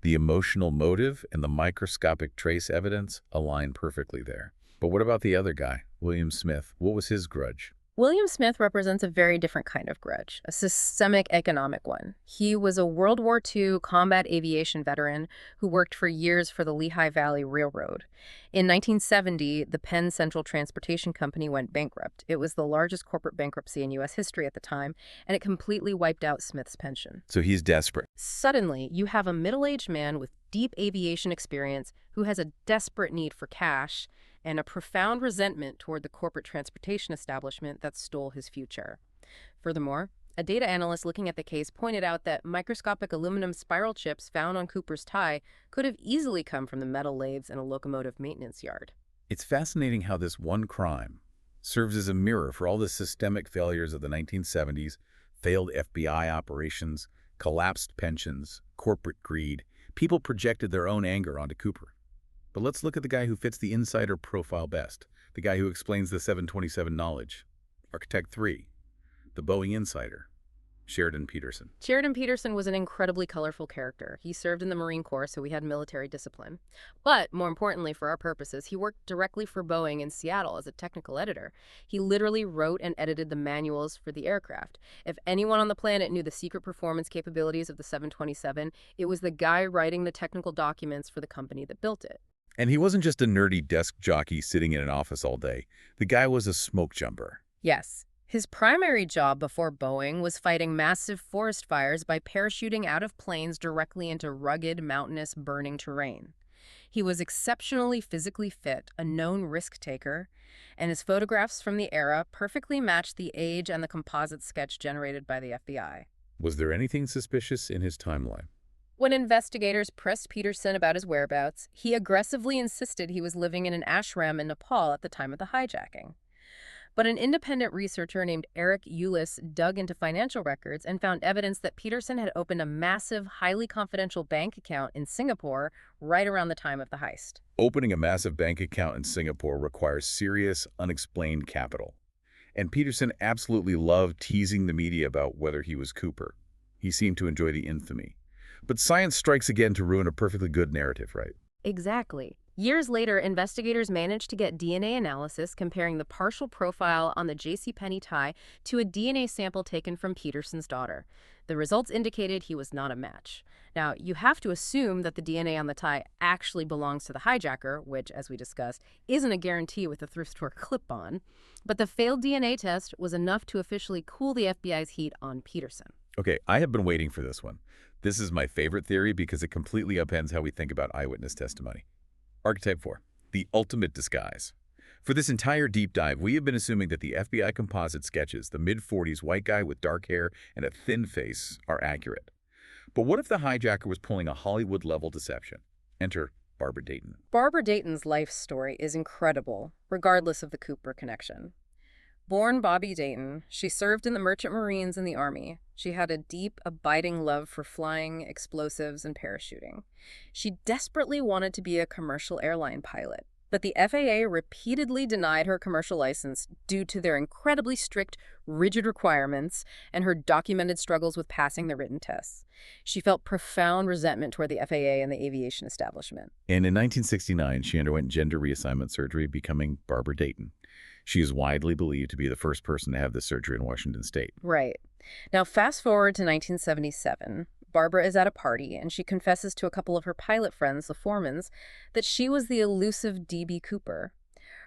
The emotional motive and the microscopic trace evidence align perfectly there. But what about the other guy, William Smith? What was his grudge? William Smith represents a very different kind of grudge, a systemic economic one. He was a World War II combat aviation veteran who worked for years for the Lehigh Valley Railroad. In 1970, the Penn Central Transportation Company went bankrupt. It was the largest corporate bankruptcy in U.S. history at the time, and it completely wiped out Smith's pension. So he's desperate. Suddenly, you have a middle-aged man with deep aviation experience who has a desperate need for cash and a profound resentment toward the corporate transportation establishment that stole his future. Furthermore, a data analyst looking at the case pointed out that microscopic aluminum spiral chips found on Cooper's tie could have easily come from the metal lathes in a locomotive maintenance yard. It's fascinating how this one crime serves as a mirror for all the systemic failures of the 1970s, failed FBI operations, collapsed pensions, corporate greed. People projected their own anger onto Cooper. But let's look at the guy who fits the insider profile best, the guy who explains the 727 knowledge. Architect 3, the Boeing insider, Sheridan Peterson. Sheridan Peterson was an incredibly colorful character. He served in the Marine Corps, so he had military discipline. But, more importantly for our purposes, he worked directly for Boeing in Seattle as a technical editor. He literally wrote and edited the manuals for the aircraft. If anyone on the planet knew the secret performance capabilities of the 727, it was the guy writing the technical documents for the company that built it. And he wasn't just a nerdy desk jockey sitting in an office all day. The guy was a smoke jumper. Yes. His primary job before Boeing was fighting massive forest fires by parachuting out of planes directly into rugged, mountainous, burning terrain. He was exceptionally physically fit, a known risk taker, and his photographs from the era perfectly matched the age and the composite sketch generated by the FBI. Was there anything suspicious in his timeline? When investigators pressed Peterson about his whereabouts, he aggressively insisted he was living in an ashram in Nepal at the time of the hijacking. But an independent researcher named Eric Ulis dug into financial records and found evidence that Peterson had opened a massive, highly confidential bank account in Singapore right around the time of the heist. Opening a massive bank account in Singapore requires serious, unexplained capital. And Peterson absolutely loved teasing the media about whether he was Cooper. He seemed to enjoy the infamy. But science strikes again to ruin a perfectly good narrative, right? Exactly. Years later, investigators managed to get DNA analysis comparing the partial profile on the JCPenney tie to a DNA sample taken from Peterson's daughter. The results indicated he was not a match. Now, you have to assume that the DNA on the tie actually belongs to the hijacker, which, as we discussed, isn't a guarantee with a thrift store clip-on. But the failed DNA test was enough to officially cool the FBI's heat on Peterson. Okay, I have been waiting for this one. This is my favorite theory because it completely upends how we think about eyewitness testimony. Archetype 4, the ultimate disguise. For this entire deep dive, we have been assuming that the FBI composite sketches, the mid-40s white guy with dark hair and a thin face, are accurate. But what if the hijacker was pulling a Hollywood-level deception? Enter Barbara Dayton. Barbara Dayton's life story is incredible, regardless of the Cooper connection. Born Bobby Dayton, she served in the Merchant Marines and the Army. She had a deep, abiding love for flying, explosives, and parachuting. She desperately wanted to be a commercial airline pilot, but the FAA repeatedly denied her commercial license due to their incredibly strict, rigid requirements and her documented struggles with passing the written tests. She felt profound resentment toward the FAA and the aviation establishment. And in 1969, she underwent gender reassignment surgery, becoming Barbara Dayton. She is widely believed to be the first person to have this surgery in Washington state. Right. Now, fast forward to 1977. Barbara is at a party, and she confesses to a couple of her pilot friends, the Foremans, that she was the elusive D.B. Cooper.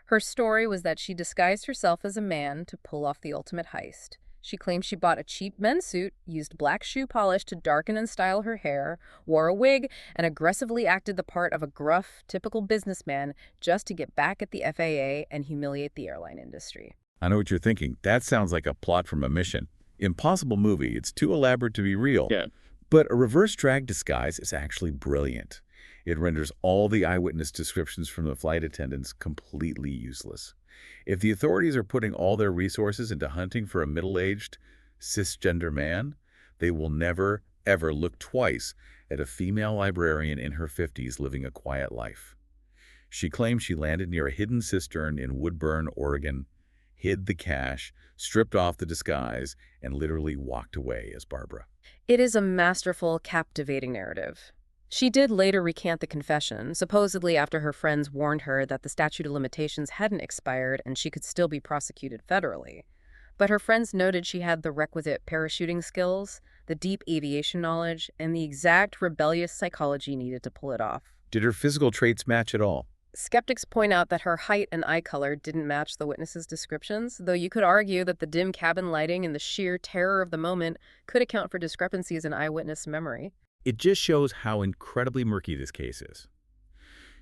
Her story was that she disguised herself as a man to pull off the ultimate heist. She claimed she bought a cheap men's suit, used black shoe polish to darken and style her hair, wore a wig, and aggressively acted the part of a gruff, typical businessman just to get back at the FAA and humiliate the airline industry. I know what you're thinking. That sounds like a plot from a Mission Impossible movie. It's too elaborate to be real. Yeah. But a reverse drag disguise is actually brilliant. It renders all the eyewitness descriptions from the flight attendants completely useless. If the authorities are putting all their resources into hunting for a middle-aged, cisgender man, they will never, ever look twice at a female librarian in her 50s living a quiet life. She claims she landed near a hidden cistern in Woodburn, Oregon, hid the cash, stripped off the disguise, and literally walked away as Barbara. It is a masterful, captivating narrative. She did later recant the confession, supposedly after her friends warned her that the statute of limitations hadn't expired and she could still be prosecuted federally. But her friends noted she had the requisite parachuting skills, the deep aviation knowledge, and the exact rebellious psychology needed to pull it off. Did her physical traits match at all? Skeptics point out that her height and eye color didn't match the witnesses' descriptions, though you could argue that the dim cabin lighting and the sheer terror of the moment could account for discrepancies in eyewitness memory. It just shows how incredibly murky this case is.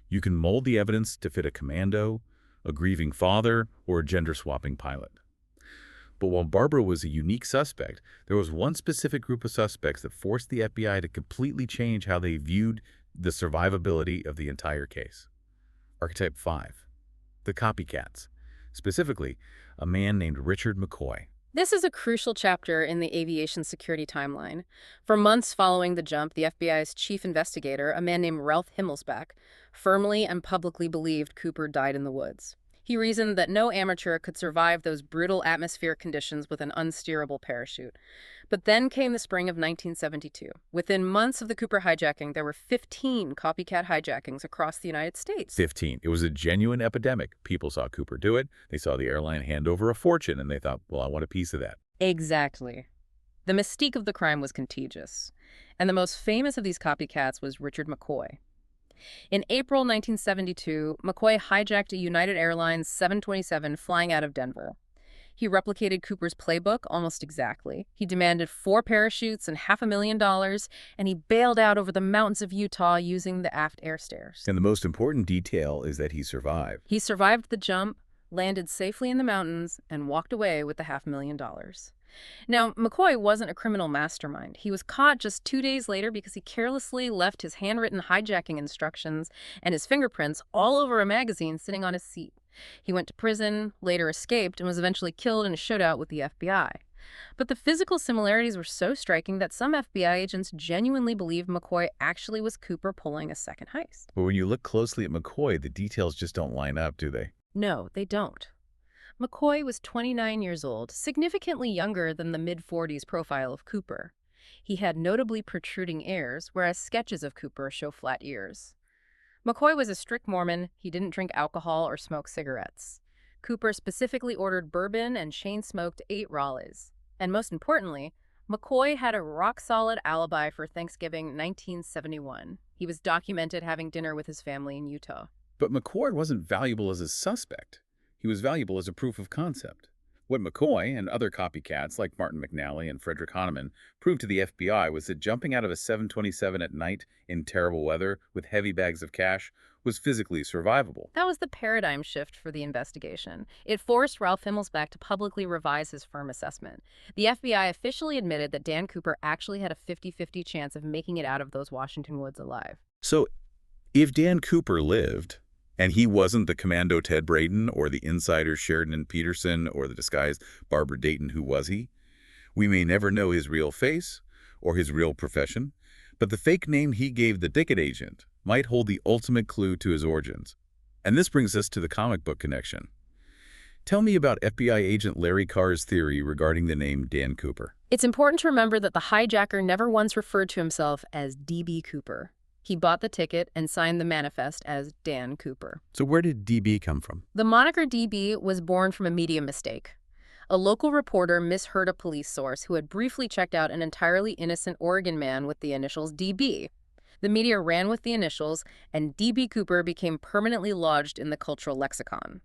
You can mold the evidence to fit a commando, a grieving father, or a gender-swapping pilot. But while Barbara was a unique suspect, there was one specific group of suspects that forced the FBI to completely change how they viewed the survivability of the entire case. Archetype 5, the copycats, specifically a man named Richard McCoy. This is a crucial chapter in the aviation security timeline. For months following the jump, the FBI's chief investigator, a man named Ralph Himmelsbach, firmly and publicly believed Cooper died in the woods. He reasoned that no amateur could survive those brutal atmospheric conditions with an unsteerable parachute. But then came the spring of 1972. Within months of the Cooper hijacking, there were 15 copycat hijackings across the United States. 15. It was a genuine epidemic. People saw Cooper do it. They saw the airline hand over a fortune, and they thought, well, I want a piece of that. Exactly. The mystique of the crime was contagious. And the most famous of these copycats was Richard McCoy. In April 1972, McCoy hijacked a United Airlines 727 flying out of Denver. He replicated Cooper's playbook almost exactly. He demanded 4 parachutes and $500,000, and he bailed out over the mountains of Utah using the aft air stairs. And the most important detail is that he survived. He survived the jump, landed safely in the mountains, and walked away with the $500,000. Now, McCoy wasn't a criminal mastermind. He was caught just 2 days later because he carelessly left his handwritten hijacking instructions and his fingerprints all over a magazine sitting on his seat. He went to prison, later escaped, and was eventually killed in a shootout with the FBI. But the physical similarities were so striking that some FBI agents genuinely believed McCoy actually was Cooper pulling a second heist. But when you look closely at McCoy, the details just don't line up, do they? No, they don't. McCoy was 29 years old, significantly younger than the mid-40s profile of Cooper. He had notably protruding ears, whereas sketches of Cooper show flat ears. McCoy was a strict Mormon. He didn't drink alcohol or smoke cigarettes. Cooper specifically ordered bourbon and chain-smoked 8 Raleighs. And most importantly, McCoy had a rock-solid alibi for Thanksgiving 1971. He was documented having dinner with his family in Utah. But McCoy wasn't valuable as a suspect. He was valuable as a proof of concept. What McCoy and other copycats like Martin McNally and Frederick Hahnemann proved to the FBI was that jumping out of a 727 at night in terrible weather with heavy bags of cash was physically survivable. That was the paradigm shift for the investigation. It forced Ralph Himmelsbach to publicly revise his firm assessment. The FBI officially admitted that Dan Cooper actually had a 50-50 chance of making it out of those Washington woods alive. So, if Dan Cooper lived, and he wasn't the commando Ted Braden or the insider Sheridan Peterson or the disguised Barbara Dayton, who was he? We may never know his real face or his real profession, but the fake name he gave the ticket agent might hold the ultimate clue to his origins. And this brings us to the comic book connection. Tell me about FBI agent Larry Carr's theory regarding the name Dan Cooper. It's important to remember that the hijacker never once referred to himself as D.B. Cooper. He bought the ticket and signed the manifest as Dan Cooper. So where did DB come from? The moniker DB was born from a media mistake. A local reporter misheard a police source who had briefly checked out an entirely innocent Oregon man with the initials DB. The media ran with the initials, and DB Cooper became permanently lodged in the cultural lexicon.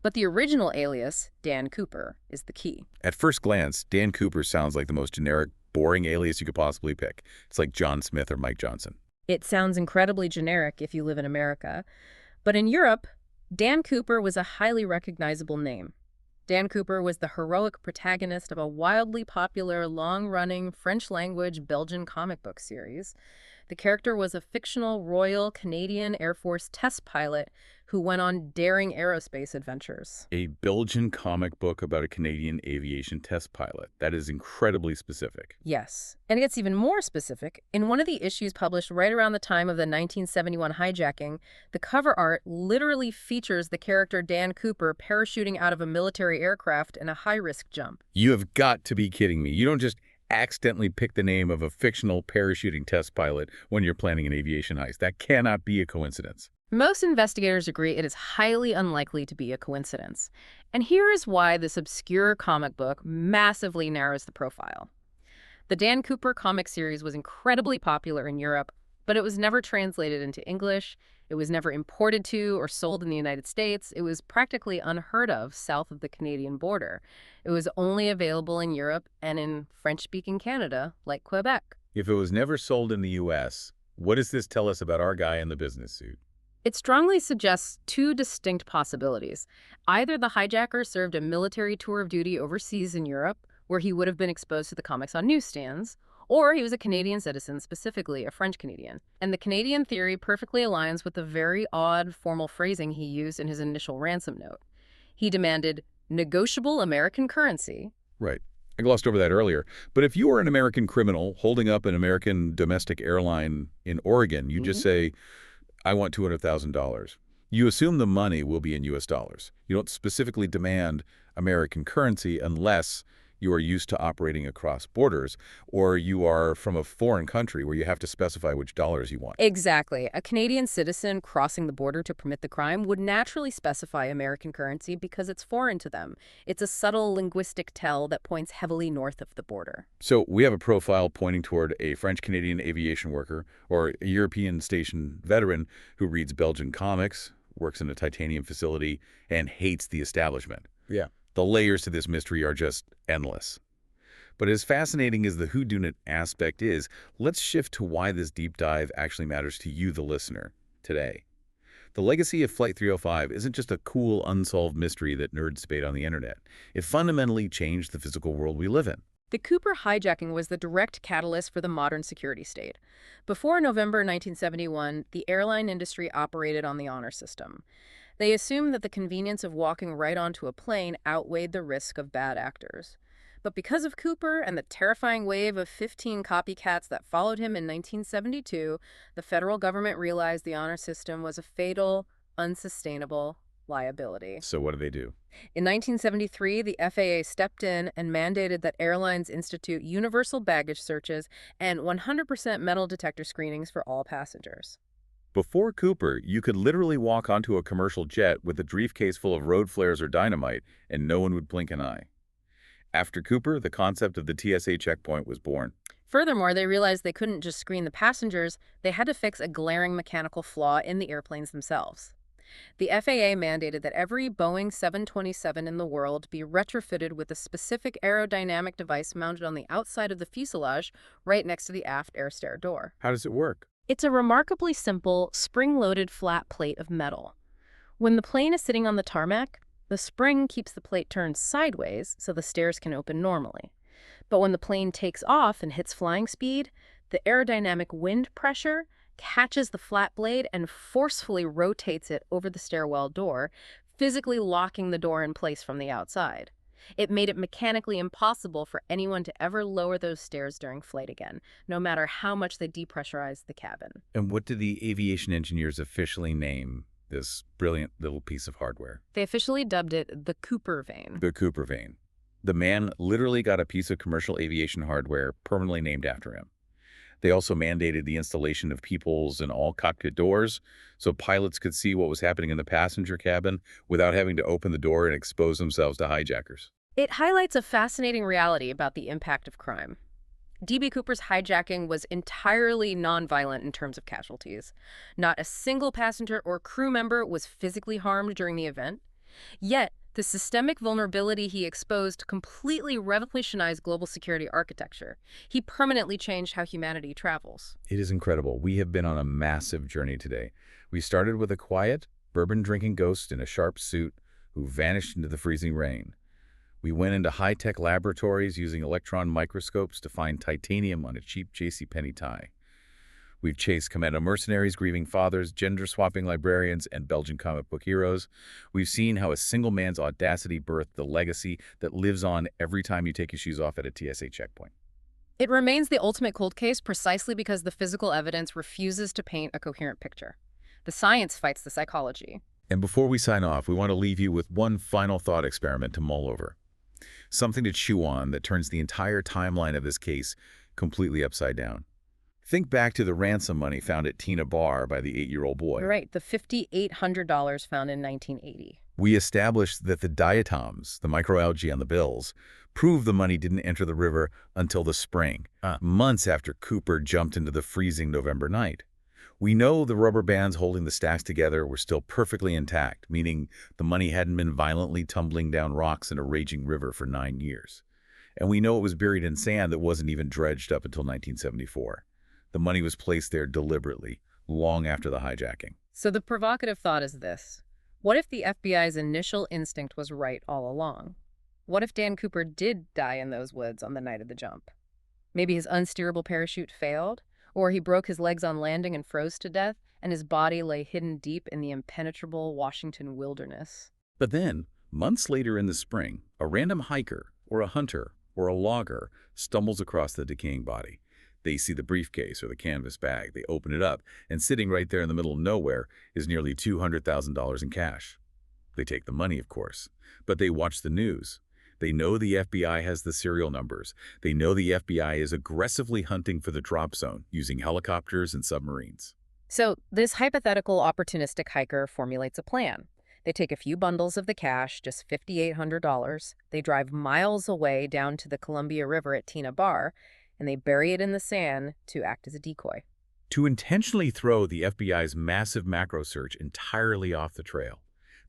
But the original alias, Dan Cooper, is the key. At first glance, Dan Cooper sounds like the most generic, boring alias you could possibly pick. It's like John Smith or Mike Johnson. It sounds incredibly generic if you live in America. But in Europe, Dan Cooper was a highly recognizable name. Dan Cooper was the heroic protagonist of a wildly popular, long-running French-language Belgian comic book series. The character was a fictional Royal Canadian Air Force test pilot who went on daring aerospace adventures. A Belgian comic book about a Canadian aviation test pilot. That is incredibly specific. Yes, and it gets even more specific. In one of the issues published right around the time of the 1971 hijacking, the cover art literally features the character Dan Cooper parachuting out of a military aircraft in a high-risk jump. You have got to be kidding me. You don't just accidentally pick the name of a fictional parachuting test pilot when you're planning an aviation heist. That cannot be a coincidence. Most investigators agree it is highly unlikely to be a coincidence. And here is why this obscure comic book massively narrows the profile. The Dan Cooper comic series was incredibly popular in Europe, but it was never translated into English. It was never imported to or sold in the United States. It was practically unheard of south of the Canadian border. It was only available in Europe and in French-speaking Canada, like Quebec. If it was never sold in the U.S., what does this tell us about our guy in the business suit? It strongly suggests 2 distinct possibilities. Either the hijacker served a military tour of duty overseas in Europe, where he would have been exposed to the comics on newsstands, or he was a Canadian citizen, specifically a French Canadian. And the Canadian theory perfectly aligns with the very odd formal phrasing he used in his initial ransom note. He demanded negotiable American currency. Right. I glossed over that earlier. But if you were an American criminal holding up an American domestic airline in Oregon, you just say, I want $200,000. You assume the money will be in U.S. dollars. You don't specifically demand American currency unless you are used to operating across borders, or you are from a foreign country where you have to specify which dollars you want. Exactly. A Canadian citizen crossing the border to permit the crime would naturally specify American currency because it's foreign to them. It's a subtle linguistic tell that points heavily north of the border. So we have a profile pointing toward a French-Canadian aviation worker or a European station veteran who reads Belgian comics, works in a titanium facility, and hates the establishment. Yeah. The layers to this mystery are just endless. But as fascinating as the whodunit aspect is, let's shift to why this deep dive actually matters to you, the listener, today. The legacy of Flight 305 isn't just a cool, unsolved mystery that nerds debate on the internet. It fundamentally changed the physical world we live in. The Cooper hijacking was the direct catalyst for the modern security state. Before November 1971, the airline industry operated on the honor system. They assumed that the convenience of walking right onto a plane outweighed the risk of bad actors. But because of Cooper and the terrifying wave of 15 copycats that followed him in 1972, the federal government realized the honor system was a fatal, unsustainable liability. So what do they do? In 1973, the FAA stepped in and mandated that airlines institute universal baggage searches and 100% metal detector screenings for all passengers. Before Cooper, you could literally walk onto a commercial jet with a briefcase full of road flares or dynamite, and no one would blink an eye. After Cooper, the concept of the TSA checkpoint was born. Furthermore, they realized they couldn't just screen the passengers, they had to fix a glaring mechanical flaw in the airplanes themselves. The FAA mandated that every Boeing 727 in the world be retrofitted with a specific aerodynamic device mounted on the outside of the fuselage right next to the aft air stair door. How does it work? It's a remarkably simple, spring-loaded flat plate of metal. When the plane is sitting on the tarmac, the spring keeps the plate turned sideways so the stairs can open normally. But when the plane takes off and hits flying speed, the aerodynamic wind pressure catches the flat blade and forcefully rotates it over the stairwell door, physically locking the door in place from the outside. It made it mechanically impossible for anyone to ever lower those stairs during flight again, no matter how much they depressurized the cabin. And what did the aviation engineers officially name this brilliant little piece of hardware? They officially dubbed it the Cooper vane. The Cooper vane. The man literally got a piece of commercial aviation hardware permanently named after him. They also mandated the installation of peepholes in all cockpit doors so pilots could see what was happening in the passenger cabin without having to open the door and expose themselves to hijackers. It highlights a fascinating reality about the impact of crime. D.B. Cooper's hijacking was entirely nonviolent in terms of casualties. Not a single passenger or crew member was physically harmed during the event. Yet, the systemic vulnerability he exposed completely revolutionized global security architecture. He permanently changed how humanity travels. It is incredible. We have been on a massive journey today. We started with a quiet, bourbon-drinking ghost in a sharp suit who vanished into the freezing rain. We went into high-tech laboratories using electron microscopes to find titanium on a cheap JCPenney tie. We've chased commando mercenaries, grieving fathers, gender-swapping librarians, and Belgian comic book heroes. We've seen how a single man's audacity birthed the legacy that lives on every time you take your shoes off at a TSA checkpoint. It remains the ultimate cold case precisely because the physical evidence refuses to paint a coherent picture. The science fights the psychology. And before we sign off, we want to leave you with one final thought experiment to mull over. Something to chew on that turns the entire timeline of this case completely upside down. Think back to the ransom money found at Tina Bar by the 8-year-old boy. Right, the $5,800 found in 1980. We established that the diatoms, the microalgae on the bills, proved the money didn't enter the river until the spring, months after Cooper jumped into the freezing November night. We know the rubber bands holding the stacks together were still perfectly intact, meaning the money hadn't been violently tumbling down rocks in a raging river for 9 years. And we know it was buried in sand that wasn't even dredged up until 1974. The money was placed there deliberately, long after the hijacking. So the provocative thought is this. What if the FBI's initial instinct was right all along? What if Dan Cooper did die in those woods on the night of the jump? Maybe his unsteerable parachute failed, or he broke his legs on landing and froze to death, and his body lay hidden deep in the impenetrable Washington wilderness. But then, months later in the spring, a random hiker, or a hunter, or a logger stumbles across the decaying body. They see the briefcase or the canvas bag, they open it up, and sitting right there in the middle of nowhere is nearly $200,000 in cash. They take the money, of course, but they watch the news. They know the FBI has the serial numbers. They know the FBI is aggressively hunting for the drop zone using helicopters and submarines. So this hypothetical opportunistic hiker formulates a plan. They take a few bundles of the cash, just $5,800. They drive miles away down to the Columbia River at Tina Bar, and they bury it in the sand to act as a decoy. To intentionally throw the FBI's massive macro search entirely off the trail.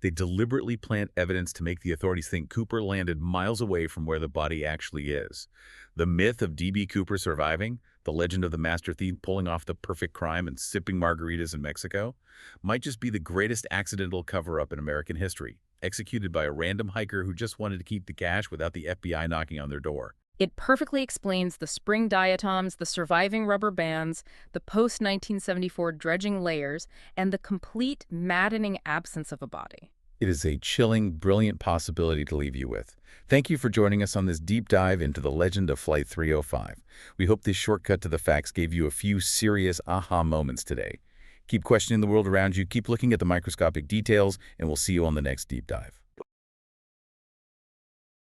They deliberately plant evidence to make the authorities think Cooper landed miles away from where the body actually is. The myth of D.B. Cooper surviving, the legend of the master thief pulling off the perfect crime and sipping margaritas in Mexico, might just be the greatest accidental cover-up in American history, executed by a random hiker who just wanted to keep the cash without the FBI knocking on their door. It perfectly explains the spring diatoms, the surviving rubber bands, the post-1974 dredging layers, and the complete maddening absence of a body. It is a chilling, brilliant possibility to leave you with. Thank you for joining us on this deep dive into the legend of Flight 305. We hope this shortcut to the facts gave you a few serious aha moments today. Keep questioning the world around you, keep looking at the microscopic details, and we'll see you on the next deep dive.